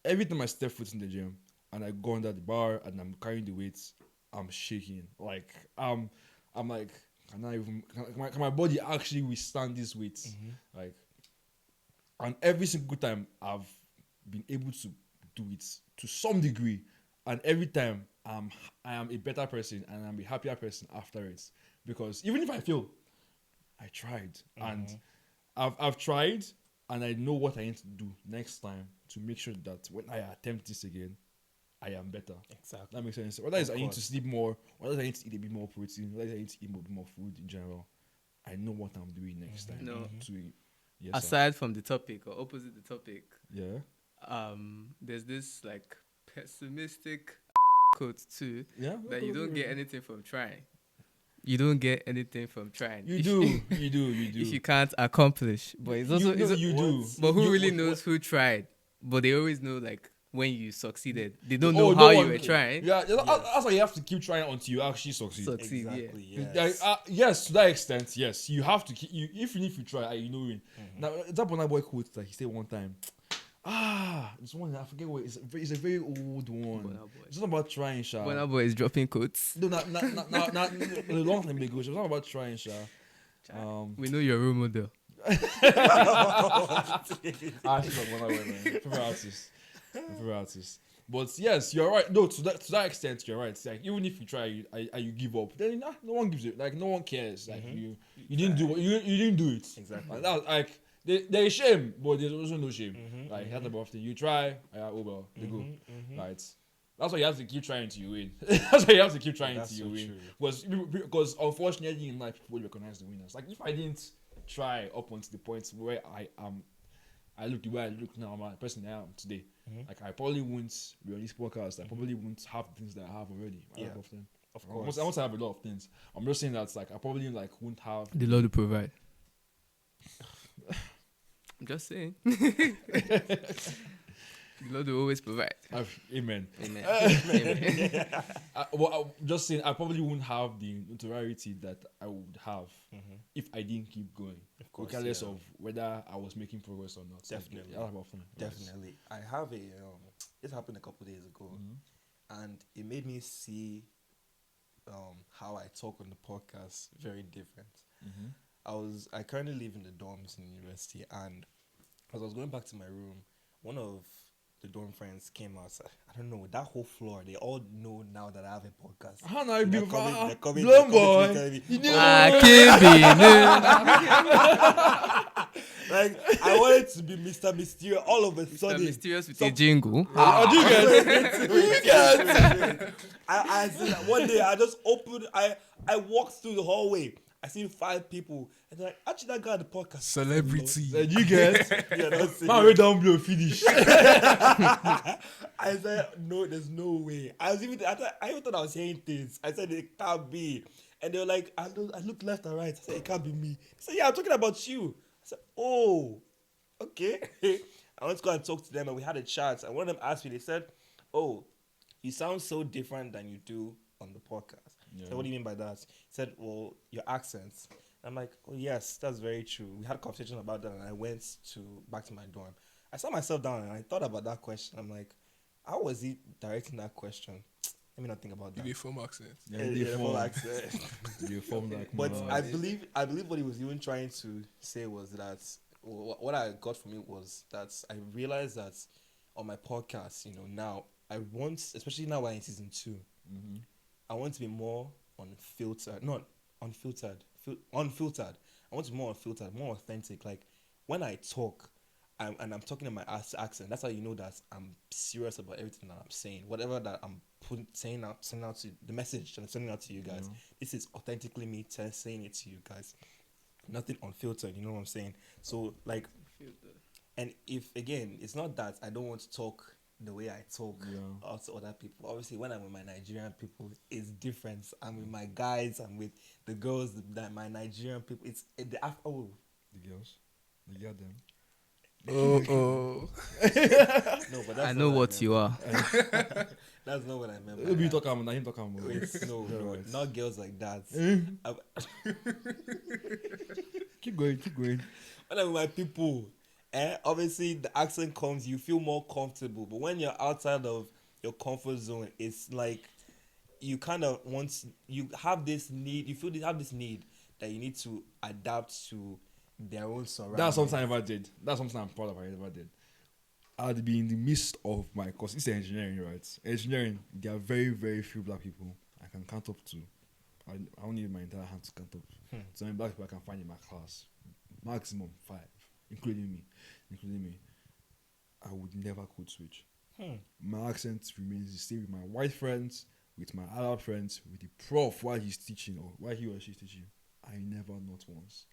Every time I step foot in the gym and I go under the bar and I'm carrying the weights, I'm shaking. Like I'm like, can my body actually withstand these weights? Like, and every single time I've been able to do it to some degree, and every time I am a better person and I'm a happier person after it, because even if I fail, I tried and I've tried, and I know what I need to do next time to make sure that when I attempt this again, I am better. Exactly. That makes sense. Whether it's Of I need to course. sleep more, whether I need to eat a bit more protein, whether I need to eat a bit more food in general, I know what I'm doing next time. No. To yes, sir. Aside from the topic or opposite the topic, Yeah. there's this like pessimistic quote too Yeah. that you don't get anything from trying. You don't get anything from trying. You If- do. You do. You do. If you can't accomplish, but it's also you, no, it's, you do. but who You- really what- knows who tried? But they always know like when you succeeded. They don't Oh, know no how you one- were trying. Yeah, Yes. that's why you have to keep trying until you actually succeed. Succeed, Exactly. yeah. Yes. Yes, to that extent, yes. You have to keep. Even if you try, you know win. Mm-hmm. Now, that Burna Boy quote that he said one time. It's one I forget what it's a very old one. Burna Boy. It's not about trying, Sha. Burna Boy is dropping quotes. No, not a long time ago. It's not about trying, Sha. We know your role model. She's like Burna Boy, man. Favorite artist. Favorite artist. But yes, you're right. No, to that extent, you're right. It's like even if you try and you give up, then no one gives it. Like no one cares. Like you didn't do what you didn't do it. Exactly. Like, that, like there's shame, but there's also no shame. Like that type of thing. You try, oh well, they go. Right. That's why you have to keep trying till you win. That's why you have to keep trying That's till you so win. Because unfortunately in life people recognize the winners. Like if I didn't try up until the point where I look the way I look now, I'm the person I am today. Like I probably wouldn't be on this podcast. I probably wouldn't have the things that I have already. Yeah. Of course. I want to have a lot of things. I'm just saying that like I probably like wouldn't have. The Lord will provide. I'm just saying. The Lord will always provide. Amen. Amen. Amen. I'm just saying I probably wouldn't have the notoriety that I would have if I didn't keep going. Of course, Regardless yeah. of whether I was making progress or not. Definitely. Like, that type of thing. Definitely. I have a this happened a couple days ago, and it made me see how I talk on the podcast very different. I currently live in the dorms in university, and as I was going back to my room, one of the dorm friends came out. I don't know, that whole floor, they all know now that I have a podcast. How now you be They're coming to me Blonde telling boy? me, You know. I can't be like, I wanted to be Mr. Mysterious all of a so sudden. mysterious with a jingle. Do you get? I said that one day I just opened, I walked through the hallway. I seen 5 people, and they're like, actually, that guy on the podcast. Celebrity. You get? Yeah, that's it. Man, we down below finish. I said, no, there's no way. I even thought I was hearing things. I said, it can't be. And they were like, I looked left and right. I said, it can't be me. They said, yeah, I'm talking about you. I said, oh, okay. I went to go and talk to them, and we had a chat. And one of them asked me, they said, oh, you sound so different than you do on the podcast. I said, what do you mean by that? He said, well, your accents. I'm like, oh, yes, that's very true. We had a conversation about that, and I went back to my dorm. I sat myself down, and I thought about that question. I'm like, how was he directing that question? Let me not think about that. You form accent. Yeah, Yeah, they the form. full accent. They form like. But man. I believe what he was even trying to say was that what I got from it was that I realized that on my podcast, now I want, especially now we're in season 2, I want to be more unfiltered. I want to be more unfiltered, more authentic. Like when I talk, I'm talking in my accent. That's how you know that I'm serious about everything that I'm saying. Whateven that I'm sending out to the message that I'm sending out to you guys. This is authentically me saying it to you guys. Nothing unfiltered. You know what I'm saying? So like, and if again, it's not that I don't want to talk the way I talk out to other people. Obviously, when I'm with my Nigerian people, it's different. I'm with my guys. I'm with the girls. That my Nigerian people. It's the The girls. You got them. Oh. No, but that's I know not what you are. That's not what I meant. Who be talking about? Him talking about. Wait, no, not girls like that. Keep going. When I'm with my people, obviously the accent comes, you feel more comfortable. But when you're outside of your comfort zone, it's like you kind of you have this need that you need to adapt to their own surroundings. That's something I never did. That's something I'm proud of. I never did. I'd be in the midst of my course. It's engineering, right? Engineering, there are very, very few black people I can count up to. I don't need my entire hand to count up. So many black people I can find in my class. Maximum 5, including me. I would never code switch. My accent remains the same with my white friends, with my Arab friends, with the prof while he's teaching or while he or she's teaching. I never not once.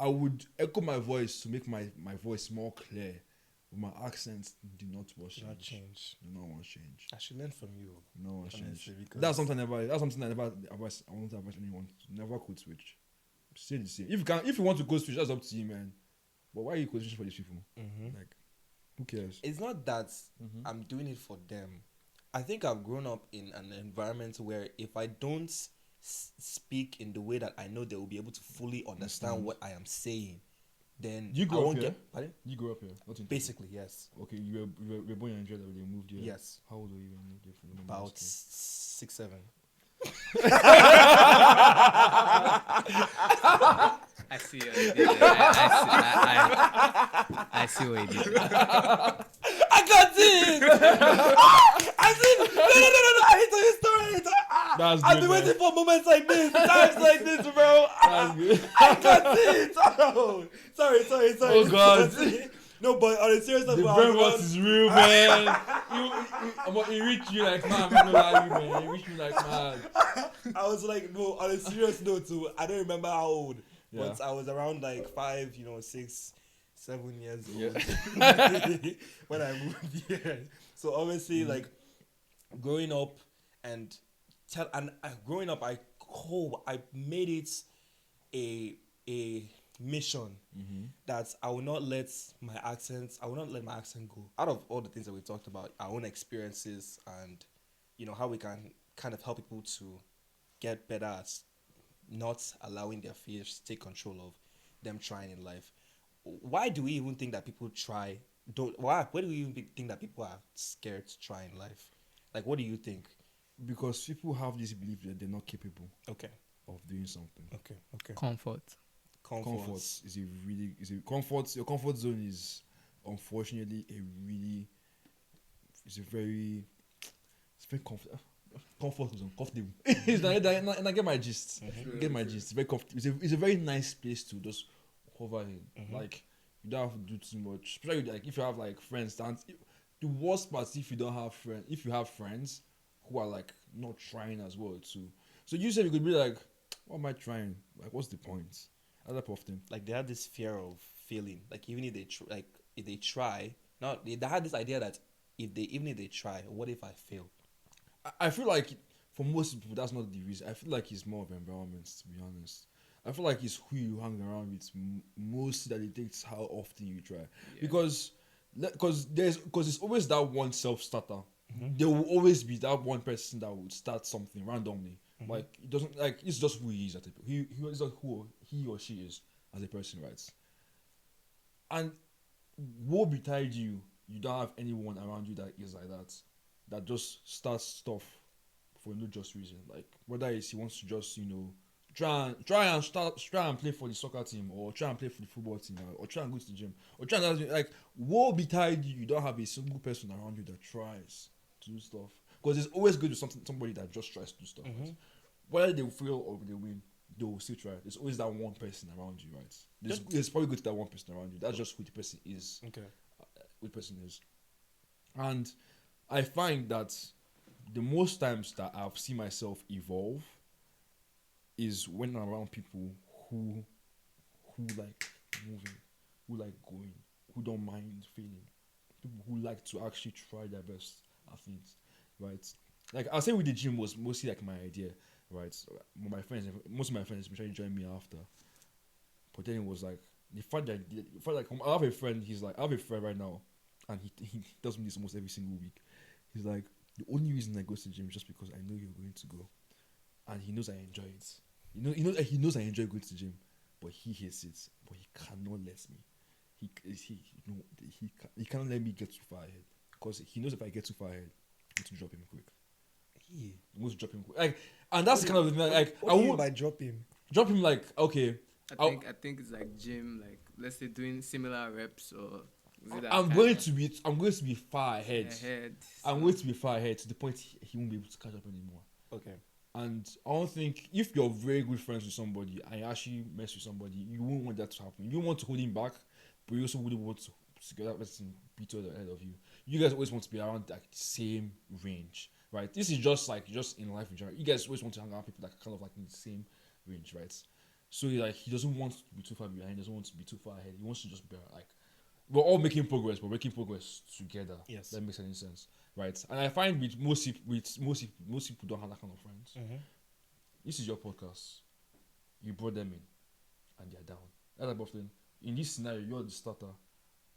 I would echo my voice to make my voice more clear. But my accent did not once Not change. change. Did not once change. I should learn from you. No one change. Honestly, because That's something I never advise. I won't advise anyone to never code switch. Stay the same. If you want to code switch, that's up to you, man. But why are you code switching for these people? Like, who cares? It's not that I'm doing it for them. I think I've grown up in an environment where if I don't speak in the way that I know they will be able to fully understand what I am saying, then You I grew up won't here? get. Pardon? You grew up here. Not in Basically, yes. Okay, you were born in Nigeria, but they moved here. Yes. How old were you when you moved here? From About 6, 7. I see what you did. I see what you did. I got it! I said, no. I hate your story. That's I've good, been man. waiting for moments like this, times like this, bro. That's good. I got it. Oh, sorry. Oh, God. No, but on a serious The note, brain rot is real, man. He reached you like man. I'm not lying, man. He reached me like man. I was like, no, on a serious note too. I don't remember how old, Yeah. but I was around like 5, 6, 7 years old Yeah. when I moved here. So obviously, like growing up growing up, I made it a mission that I will not let my accent go. Out of all the things that we talked about, our own experiences and how we can kind of help people to get better at not allowing their fears take control of them trying in life. Why do we even think that people try? Why do we even think that people are scared to try in life? Like, what do you think? Because people have this belief that they're not capable Okay. of doing something. Okay. Comfort. Comfort is your comfort zone is unfortunately it's very comfortable. Comfortable. It's like, and I get my gist. Get my gist. It's very comfortable. It's a very nice place to just hover in. Like, you don't have to do too much. Especially like if you have like friends. The worst part is if you don't have friends. If you have friends who are like not trying as well too. So you said you could be like, what am I trying? Like, what's the point? That type of thing. Like, they have this fear of failing. Like, even if they try, they had this idea that even if they try, what if I fail? I feel like for most people that's not the reason. I feel like it's more of environment, to be honest. I feel like it's who you hang around with most that it takes how often you try. Because there's always that one self-starter. There will always be that one person that would start something randomly. Like, it doesn't, like, it's just who he is. He is not who he or she is as a person, right? And woe betide you, you don't have anyone around you that is like that just starts stuff for no just reason. Like, whether it's he wants to just, try and play for the soccer team, or try and play for the football team, or try and go to the gym, or try and, like, woe betide you, you don't have a single person around you that tries to do stuff. Because there's always going to be somebody that just tries to do stuff. Right? Whether they fail or they win, they will still try. There's always that one person around you, right? There's probably going to that one person around you. That's just who the person is. Okay. Who the person is. And I find that the most times that I've seen myself evolve is when I'm around people who like moving, who like going, who don't mind failing, people who like to actually try their best at things, right? Like, I'll say with the gym was mostly like my idea, right? So most of my friends especially joined me after, but then it was like the fact that I have a friend. I have a friend right now, and he tells me this almost every single week. He's like, the only reason I go to the gym is just because I know you're going to go, and he knows I enjoy it. He knows I enjoy going to the gym, but he hates it. But he cannot let me. He cannot let me get too far ahead, because he knows if I get too far ahead, I'm going to drop him quick. Yeah. I'm going to drop him quick. Like, and that's the kind of thing. Like, What do you mean by drop him? drop him. Like, okay, I think it's like gym, like let's say doing similar reps or is it that I'm kind going of to be far ahead. I'm going to be far ahead to the point he won't be able to catch up anymore. Okay. And I don't think if you're very good friends with somebody and you actually mess with somebody, you won't want that to happen. You want to hold him back, but you also wouldn't want to get that person beat to the head of you. you guys always want to be around like the same range, right? This is just in life in general. You guys always want to hang around people that are kind of like in the same range, right? So he doesn't want to be too far behind. He doesn't want to be too far ahead. He wants to just be like, we're all making progress. We're making progress together. Yes. That makes any sense, right? And I find with most people don't have that kind of friends. Mm-hmm. This is your podcast. You brought them in, and they're down. That type of thing. In this scenario, you're the starter,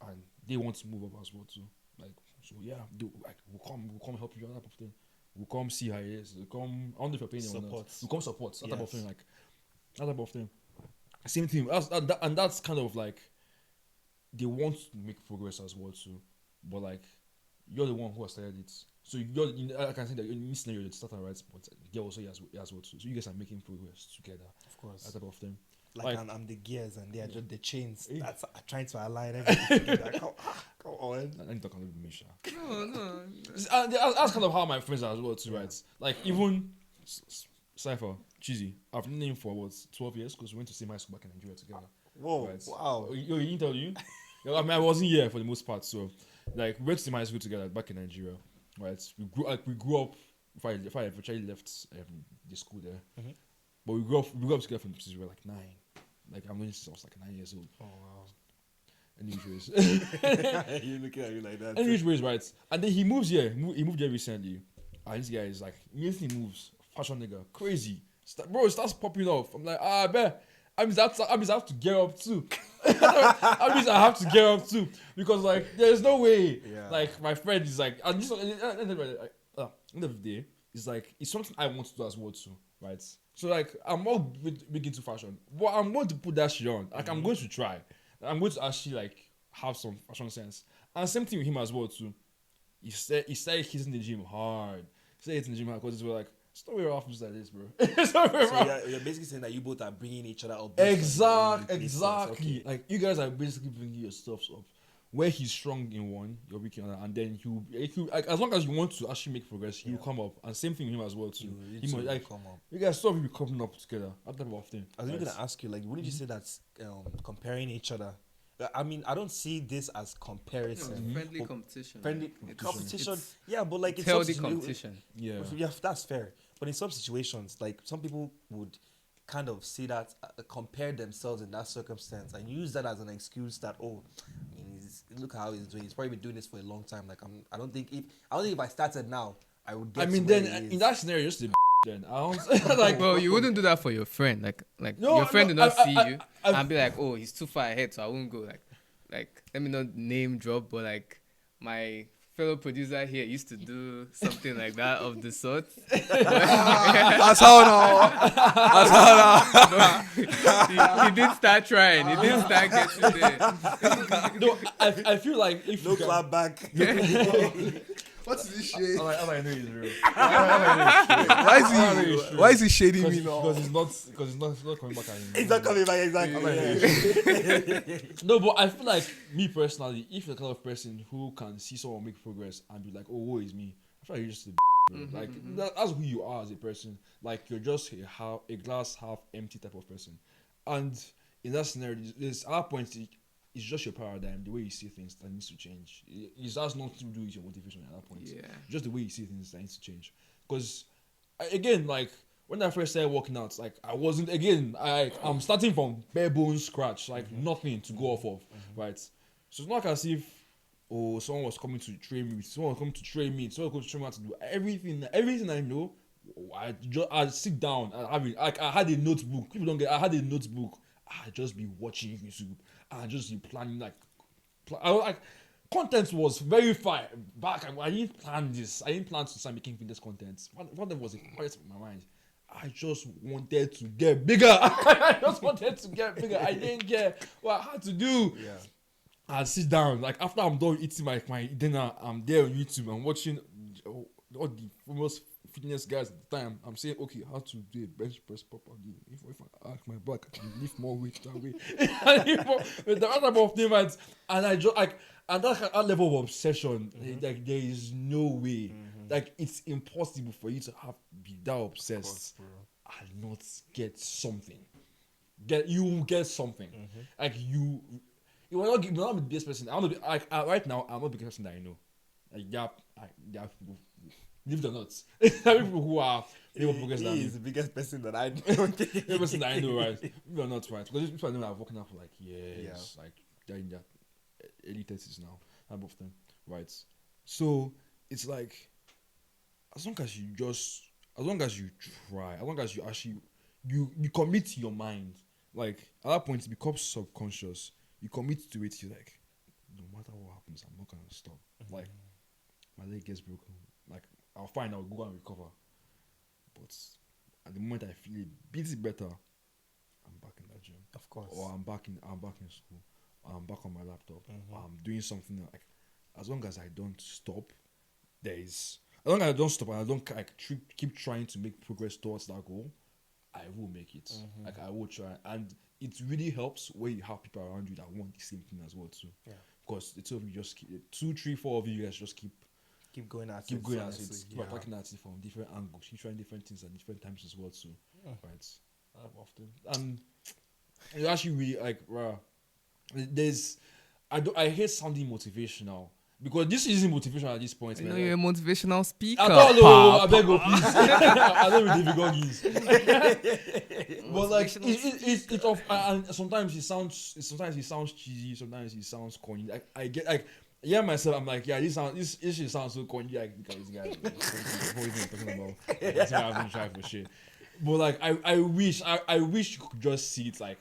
and they want to move up as well too. Like, so yeah, we'll come help you. That type of thing. We'll come see how it is. We'll come. I don't know if you're paying or not. We'll come support. That type of thing. Like that type of thing. Same thing. And that's kind of like they want to make progress as well too, but like you're the one who has started it. So I can say that in this scenario, the starter, right? But they also as well too. So you guys are making progress together. Of course. That type of thing. Like I'm the gears and they are just the chains that's trying to align everything together. Come on. I need to talk a little bit, Misha. No. That's kind of how my friends are as well too, right? Like even Cypher, Cheesy. I've known him for 12 years because we went to same high school back in Nigeria together. Whoa! Right? Wow! Yo, he didn't tell you? I mean, I wasn't here for the most part, so like we went to same high school together back in Nigeria, right? We grew up. If I eventually left the school there, but we grew up together from since we were like 9. Like I'm going since I was like 9 years old. Oh wow! Anyways, You're looking at me like that. anyways, right? And then he moves here. He moved here recently. And this guy is like, immediately moves, fashion nigga, crazy. Bro, it starts popping off. I'm like, I bet. I mean, I have to get up too. I have to get up too because like, there's no way. Yeah. Like my friend is like, and this end of the day, it's like it's something I want to do as well too, right? So like, I'm not big into fashion, but I'm going to put that shit on. Like, I'm going to try. I'm going to actually like have some fashion sense. And same thing with him as well too. He started hitting the gym hard. He started hitting the gym hard because we're like, stop your office like this, bro. So you're basically saying that you both are bringing each other up. Exactly. Okay. Like you guys are basically bringing your stuff up. Where he's strong in one, you're weak in another, and then he'll like, as long as you want to actually make progress, he'll come up. And same thing with him as well too. You He like come up. you guys stop be coming up together. That type of thing. I was even gonna ask you, like, wouldn't you say that's comparing each other? I mean, I don't see this as comparison. Friendly competition. Friendly It's- competition. it's Yeah, but like it's healthy competition. Yeah. Yeah, that's fair. But in some situations, like some people would kind of see that compare themselves in that circumstance and use that as an excuse that I mean, look how he's doing. He's probably been doing this for a long time. Like I don't think if I started now, I would get. I mean, to where then he in is. that scenario, just the then I don't like. Well, you wouldn't do that for your friend. Like No, your friend no, did not see I- you I- and be like, oh, he's too far ahead, so I won't go. Like let me not name drop, but like my fellow producer here used to do something like that of the sort. That's how now. he did start trying. He did start getting there. No, I feel like if no you can- clap back. What's this shade? I know he's real. Why is he shading me now? Because he's not coming back anymore. He's not coming back exactly. Yeah. No, but I feel like me personally, if you're the kind of person who can see someone make progress and be like, oh, woe is me, I feel like you're just a bro. Like that's who you are as a person. Like you're just a glass half empty type of person. And in that scenario, there's at that point it's just your paradigm, the way you see things that needs to change. It has nothing to do with your motivation at that point. Yeah. Just the way you see things that needs to change. Because again, like when I first started working out, like I wasn't I'm starting from bare bones scratch, like nothing to go off of, right? So it's not as if someone was coming to train me, someone was coming to train me how to do everything I know. I'd sit down and I had a notebook. People don't get. I had a notebook. I'd just be watching YouTube. I'd just be planning content was very far back. I didn't plan this. I didn't plan to start making fitness content. One of them was a quiet in my mind. I just wanted to get bigger. I I didn't care what I had to do. Yeah. I'd sit down. Like after I'm done eating my dinner, I'm there on YouTube. I'm watching all the famous fitness guys at the time. I'm saying, okay, how to do a bench press properly. If I arch my back, I can lift more weight that way. With the other of thing, right? And I just and that level of obsession, like there is no way, like it's impossible for you to be that obsessed and not get something. You will get something. Like you will not be the best person. Right now, I'm not the biggest person that I know. Like there are people, believe it or not, there are people who are more progress than He me. is the biggest person that I know. Every person that I know, right? Believe it or not, right? Because these people I know are working out for like years, like they're in their early 30s now, type of them, right? So it's like, as long as you try, as long as you actually you commit to your mind, like at that point it becomes subconscious. You commit to it. You're like, no matter what happens, I'm not gonna stop. Like my leg gets broken, like I'll go and recover. But at the moment I feel a bit better, I'm back in that gym, Of course. or I'm back in school, or I'm back on my laptop, or I'm doing something like. As long as I don't stop, as long as I don't stop and I don't like keep trying to make progress towards that goal, I will make it. Like I will try, and it really helps when you have people around you that want the same thing as well too. Yeah. Because the two of you just keep 2, 3, 4 of you guys just keep Going at going at it, honestly. keep attacking at it from different angles, keep trying different things at different times as well too. Right. Often, and it's actually really like, there's I hate sounding motivational. Because this isn't motivational at this point, You man. know, you're a motivational speaker. I don't know. I pap. beg you, please. I don't know the difficulties. But like, it of and sometimes it sounds cheesy. Sometimes it sounds corny. Like I get like. Yeah, myself, I'm like, this shit sounds so corny. Like, this guy, what is he talking about? That's why I've been trying for shit. But like, I wish you could just see it, like,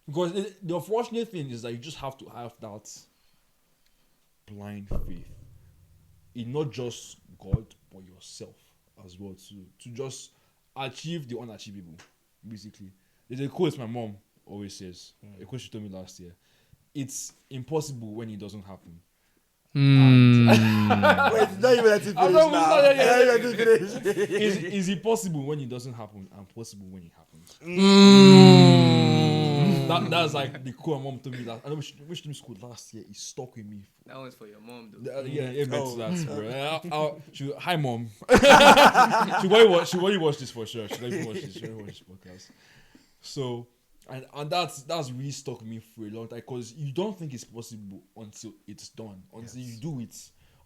because the unfortunate thing is that you just have to have that blind faith in not just God but yourself as well to just achieve the unachievable. Basically, there's a quote my mom always says. A quote she told me last year. It's impossible when it doesn't happen. Wait, not even let it finish I'm not- now. yeah, yeah, Not even let it finish. Is it possible when it doesn't happen and possible when it happens? That's like the quote my mom told me that. I know which to school last year. It stuck with me. That one's for your mom, though. Yeah, it meant Oh. that, bro. Hi, mom. She already watched this for sure. She already watched this podcast. So, and that's really stuck with me for a long time because you don't think it's possible until it's done, until you do it,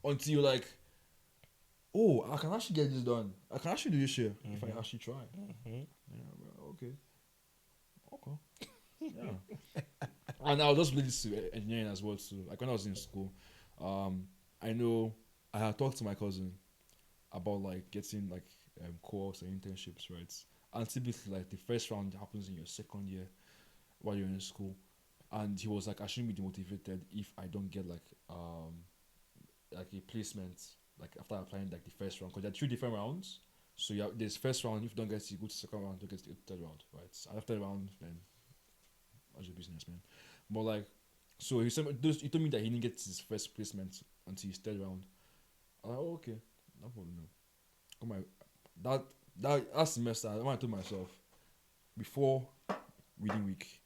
until you're like, oh, I can actually get this done. I can actually do this shit if I actually try. Yeah, bro, okay. Yeah. And I was just related to engineering as well too. Like when I was in school, I know I had talked to my cousin about like getting like co-ops and internships, right? And typically like the first round happens in your second year while you're in school. And he was like, I shouldn't be demotivated if I don't get like a placement like after applying like the first round, because there are 3 different rounds. So there's first round, if you don't get it, you go to second round, don't get it, third round, right? And after the round, then that's your business, man. But like, so he told me that he didn't get his first placement until his third round. I'm like, oh, okay, no problem. Come on, that semester, when I told myself before reading week,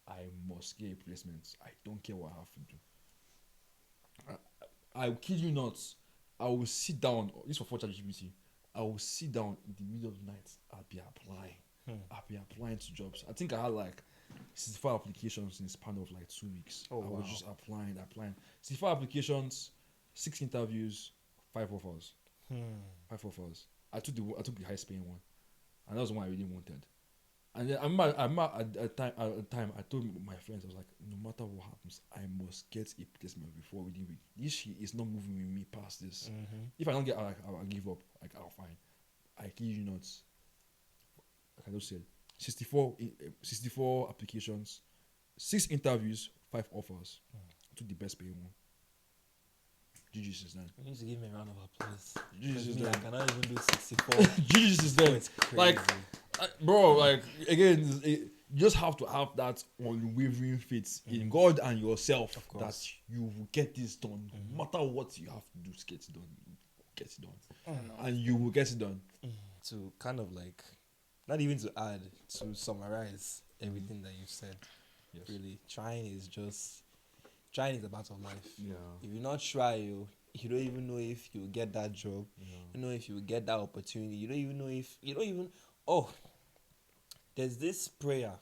I must get a placement. I don't care what I have to do. I kid you not. I will sit down. This for ChatGPT. I will sit down in the middle of the night. I'll be applying. I'll be applying to jobs. I think I had like 65 applications in the span of like 2 weeks. Oh, I wow. was just applying. 65 applications, 6 interviews, 5 offers. 5 offers. I took the highest paying one, and that was the one I really wanted. And then at the time, I told my friends, I was like, no matter what happens, I must get a placement before reading week. This shit is not moving with me past this. If I don't get, I'll give up. Like, I'll fine. I kid you not. Like I just said, 64 applications, 6 interviews, 5 offers. Took the best paying one. GG's is done. You need to give me a round of applause. GG's is Me, I done. cannot even do 64. GG's is done. It's crazy. Like, bro, like again, you just have to have that unwavering faith in God and yourself Of course. that you will get this done. No matter what you have to do to get it done, get it done, and you will get it done. To kind of like, not even to add, to summarize everything that you've said. Yes. Really, trying is a part of life. Yeah. If you not try, you don't even know if you will get that job. You don't know if you will get that opportunity. You don't even know if there's this prayer.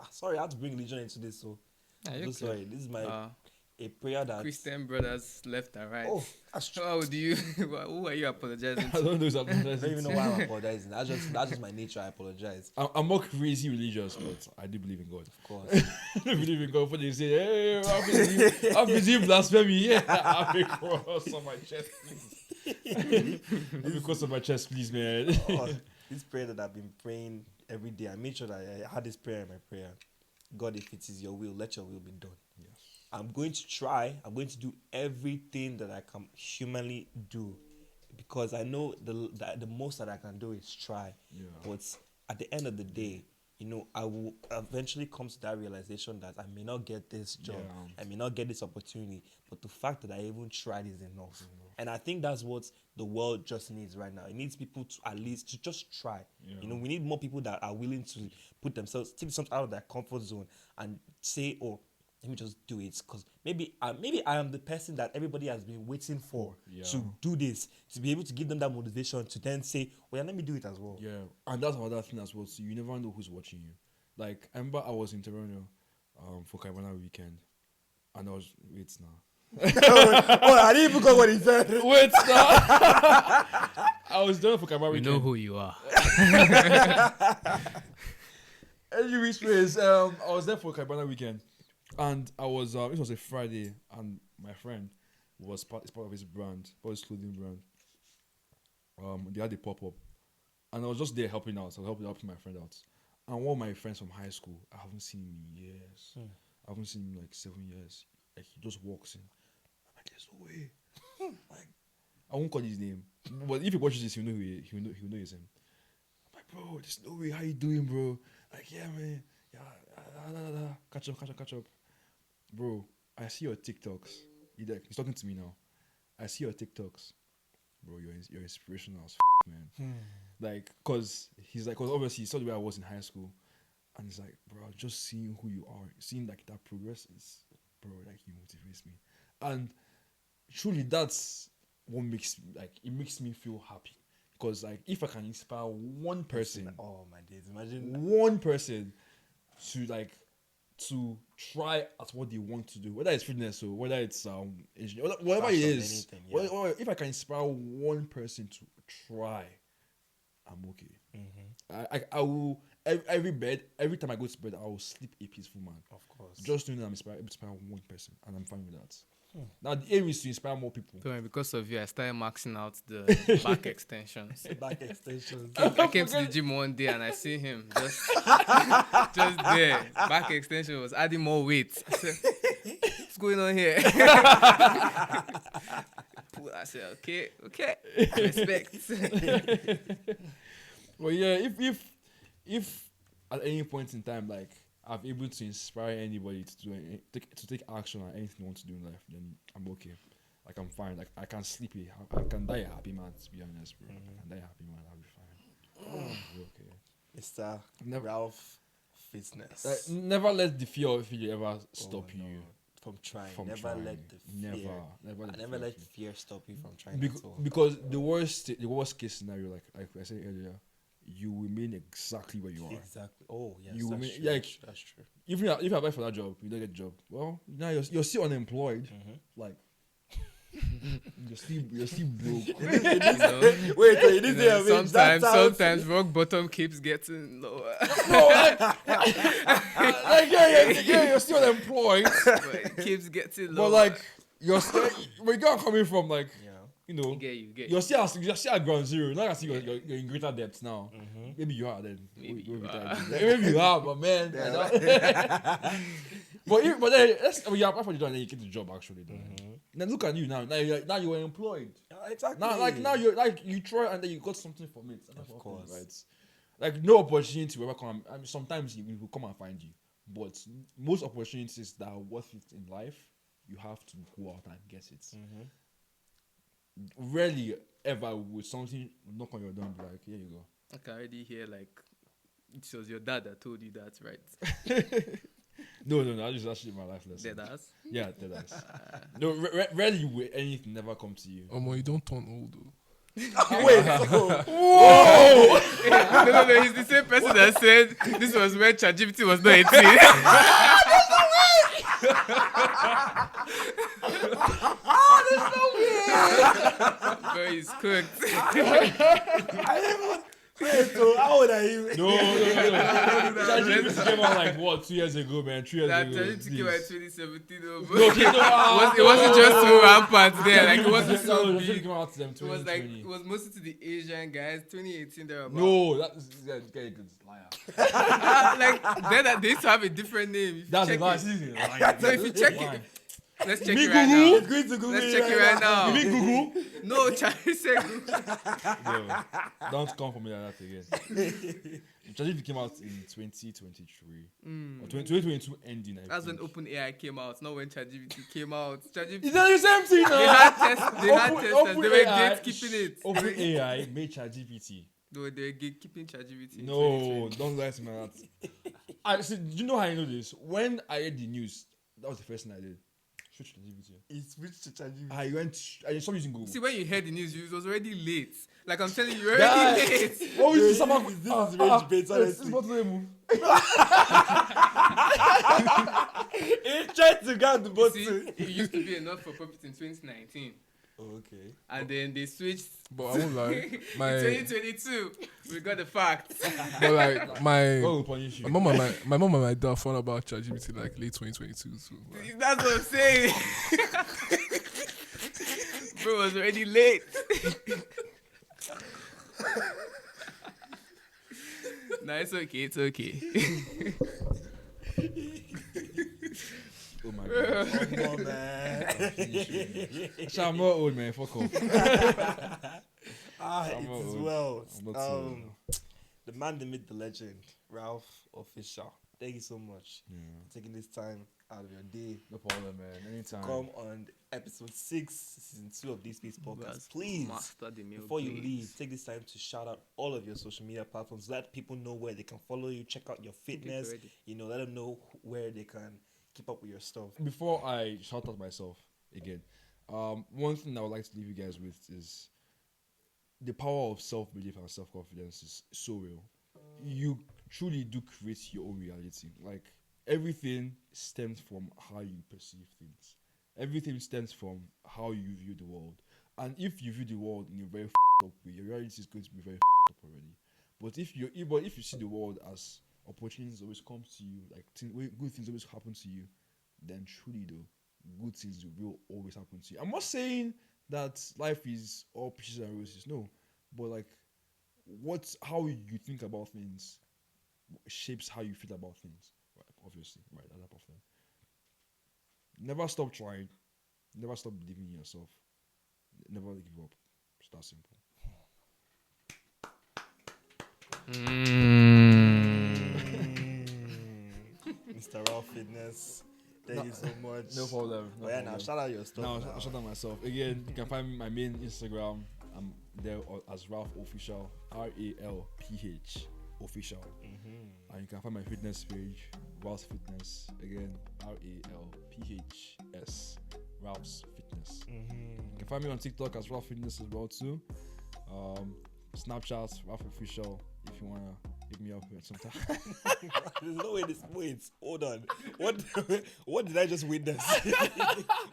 Sorry, I had to bring religion into this. So Nah, I'm you're so clear. sorry. This is my a prayer that. Christian brothers left and right. Oh, that's true. How do you? Who are you apologizing I to? don't know. I don't even know why I'm apologizing. That's just my nature. I apologize. I'm not crazy religious, but I do believe in God. Of course. I don't believe in God. When they say, "Hey, I believe blasphemy," yeah, I have a cross on my chest, please. Have a cross on my chest, please, man. Oh, this prayer that I've been praying every day. I made sure that I had this prayer in my prayer. God, if it is your will, let your will be done. Yes. I'm going to try. I'm going to do everything that I can humanly do, because I know the most that I can do is try. Yeah. But at the end of the day, I will eventually come to that realization that I may not get this job, Yeah. I may not get this opportunity, but the fact that I even tried is enough. And I think that's what the world just needs right now. It needs people to at least to just try. Yeah. We need more people that are willing to put themselves, take themselves out of their comfort zone and say, "Oh, let me just do it," because maybe I am the person that everybody has been waiting for to do this, to be able to give them that motivation to then say, "Well, let me do it as well." Yeah, and that's another thing as well. So you never know who's watching you. Like, I remember I was in Toronto for Kaibana weekend, and I was now. Oh, I didn't even go what he said. Wait now. I was there for Kaibana We weekend. know who you are. Anyways, I was there for Kaibana weekend, and I was it was a Friday, and my friend was part of his brand, his clothing brand. They had a pop-up, and I was just there helping out. I was helping my friend out. And one of my friends from high school, I haven't seen him in years. I haven't seen him in like 7 years. Like, he just walks in. I'm like, there's no way. Like, I won't call his name, but if he watches this, he'll know he'll know his name. I'm like, bro, there's no way. How you doing, bro? Like, yeah, man. Yeah, catch up. Bro, I see your TikToks. He's talking to me now. I see your TikToks. Bro, you're inspirational as man. Like, cause obviously he saw the way I was in high school, and it's like, bro, just seeing who you are, seeing like that progress is, bro, like, he motivates me, and truly that's what makes me feel happy, because like if I can inspire one person, Oh my days! Imagine. one person to try at what they want to do, whether it's fitness or whether it's engineering, whatever it Fashion, is. anything, yeah. If I can inspire one person to try, I'm okay. I will every time I go to bed, I will sleep a peaceful man. Of course. Just knowing that I'm inspiring one person, and I'm fine with that. Now the aim is to inspire more people. So because of you, I started maxing out the back extensions. Back extensions. I came to the gym one day and I see him just there. Back extension was adding more weight. I said, what's going on here? I said, okay, respect. Well, yeah, if at any point in time, like, I'm able to inspire anybody to take action on anything they want to do in life, then I'm okay. Like, I'm fine. Like, I can sleep. I can die a happy man, to be honest, bro. I can die a happy man. I'll be fine. I'll be okay. Mr. Never- Ralph Fitness. Like, never let the fear of failure ever stop no. you From trying. from Never trying. let the fear. Never Let fear stop you from trying at all. because the worst case scenario, like I said earlier, you remain exactly where you are. Exactly. Oh yes. You that's mean- true, like- that's true. If you apply for that job, you don't get the job. Well, now you're still unemployed. Like, you're still broke. You know? Wait, you didn't You know, sometimes rock bottom keeps getting lower. No, you're still unemployed. But it keeps getting lower. But like, you're still where you're coming from, like, Yeah. you know, you get you're still at ground zero. Not as you're in greater depth now. Maybe you are then. Maybe We'll you be are. tired. Maybe you are, but man. but then you apply for the job and then you get the job actually. Then look at you now. Now you're employed. Exactly. Now you're like, you try and then you got something from it. And that's Of what course. happens, right? Like, no opportunity will ever come. I mean, sometimes it will come and find you, but most opportunities that are worth it in life, you have to go out and get it. Rarely ever would something knock on your door and be like, here you go. I can already hear like it was your dad that told you that, right? No, that's actually my life lesson. Dead ass. Yeah, dead ass. No, rarely will anything never come to you. You don't turn old though. Wait. No, he's the same person that said this was when ChatGPT was not 18. He's cooked. Wait, so how old are you? No. ChatGPT came out like what 2 years ago, man. 3 years That ago. ChatGPT came out in Please. 2017. No, okay, no, It wasn't just so rampant there. Like it wasn't No, so it big. came out to them It was like 2020. it was mostly to the Asian guys. 2018 there about. No, that is that guy is liar. Like then they used to have a different name. If you That's a check lie. it- He's a liar. So if you check Lying. it, let's check Me it right Google? now. Going to Google Let's check it right now. You mean Google? No, Charlie said Google. No, don't come for me like that again. ChatGPT came out in 2023 or 2022 ending. That's when think. OpenAI came out, not when ChatGPT came out. ChatGPT. Is that the same thing? They had tests. They had testers. They were gatekeeping it. OpenAI made ChatGPT. They were gatekeeping ChatGPT. in No, 2020. don't lie to me like that. I see. Do you know how I know this? When I heard the news, that was the first thing I did. Switch to ChatGPT. He switched to ChatGPT. I went. I stopped using Google. See, when you heard the news, it was already late. Like I'm telling you, you're Guy. already late. What was This this about? is rage bait, honestly. He tried to get the You bottle. see, it used to be enough for profit in 2019, Oh, okay. and then they switched. But I won't lie. In My 2022, we got the facts. but like my God will punish you. my mom and my dad found out about ChatGPT like late 2022. So like, That's what I'm saying. Bro was already late. Nah, it's okay. It's okay. Oh my god. Come on, man. So I'm not old, man. Fuck off. Ah, I'm it not is old. well. I'm not too old. The man, the myth, the legend, Ralph Official. Thank you so much for taking this time out of your day No problem, man. Anytime. come on episode 6, season 2 of This Space Podcast. Please, Master the meal, before you please. leave, take this time to shout out all of your social media platforms. Let people know where they can follow you, check out your fitness. already. Let them know where they can keep up with your stuff. Before I shout out myself again, one thing I would like to leave you guys with is the power of self-belief and self-confidence is so real. You truly do create your own reality. Like everything stems from how you perceive things. Everything stems from how you view the world. And if you view the world in a very up way, your reality is going to be very up already. But if you see the world as opportunities always come to you, like good things always happen to you, then truly though, good things will always happen to you. I'm not saying that life is all peaches and roses, no, but like how you think about things shapes how you feel about things. Right, obviously, right, that type of thing. Never stop trying. Never stop believing in yourself. Never give up. It's that simple. Mr. Ralph Fitness, thank you so much. No problem. Oh, yeah, now shout out your stuff. Now, now. I'll shout out myself. Again, you can find my main Instagram. I'm there as Ralph Official. RALPH Official. And you can find my fitness page, Ralph's Fitness. Again, RALPHS, Ralph's Fitness. You can find me on TikTok as Ralph Fitness as well too. Snapchat, Ralph Official. If you wanna hit me up at some time. There's no way this. Wait, hold on. What did I just witness?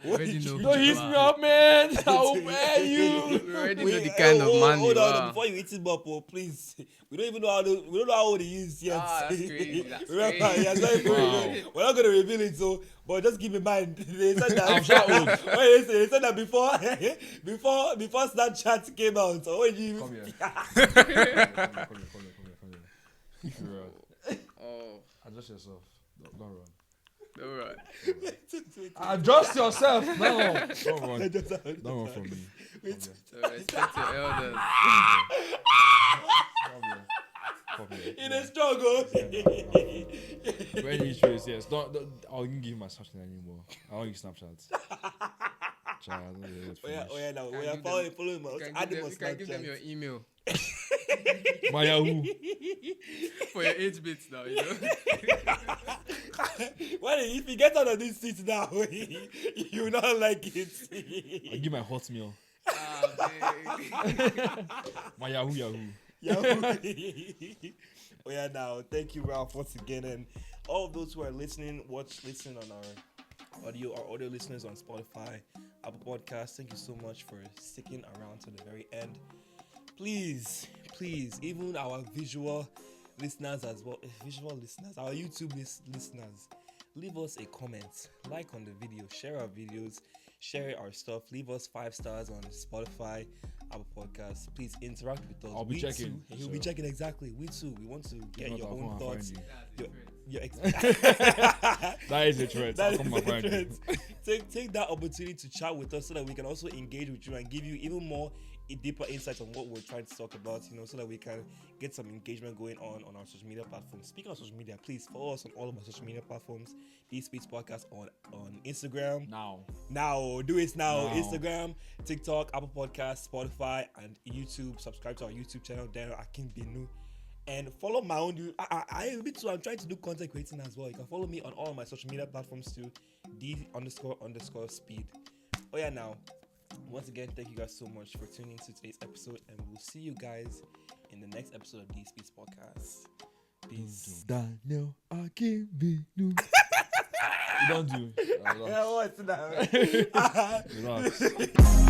What Already did know you who Don't you hit are. me up, man. How are you? You already know the kind of man hold you on, are. before you hit him up, please. We don't even know we don't know how old he is yet. Ah, that's crazy. That's Remember, crazy. he has not even Wow. we're not gonna reveal it, so but just keep in mind they said that I'm sure old. they said that before Snapchat came out. Or when you Come here. Come here. Oh, Adjust yourself. Don't run. alright. Adjust yourself. No, don't run. Don't run from me. So respect your elders. Come here. in a struggle. When you choose, yes. Don't, I won't give you my Snapchat anymore. I won't use Snapchat. Child, I don't know what's finished. Now Can we are give follow him. You Add him on can give them Snapchat. your email My Yahoo. for your age bits now, you know. Well, if you get out of this seat now, you will not like I it. give my Hotmail. Big. My Yahoo. Oh yeah, now thank you, Ralph, once again, and all of those who are listen on our audio listeners on Spotify, Apple Podcasts. Thank you so much for sticking around to the very end. Please, even our visual listeners as well, our YouTube listeners, leave us a comment, like on the video, share our videos, share our stuff, leave us 5 stars on Spotify, Apple Podcasts. Please interact with us. I'll be checking, He'll be so. checking, exactly. We too. We want to get If your not, I'll own come and thoughts. find you. Your That is a threat. That I'll come is and find you. different. Take that opportunity to chat with us so that we can also engage with you and give you even more deeper insights on what we're trying to talk about, so that we can get some engagement going on our social media platforms. Speaking of social media, please follow us on all of our social media platforms. These Speeds Podcast on Instagram. Now, do it now. Instagram, TikTok, Apple Podcasts, Spotify, and YouTube. Subscribe to our YouTube channel, Daniel Akinbinu. And follow my own. I'm trying to do content creating as well. You can follow me on all of my social media platforms too. D__speed. Oh yeah, now. Once again, thank you guys so much for tuning into today's episode, and we'll see you guys in the next episode of D Speeds Podcast. Peace. Daniel Akinbinu. You don't do. Yeah, what's that? Relax.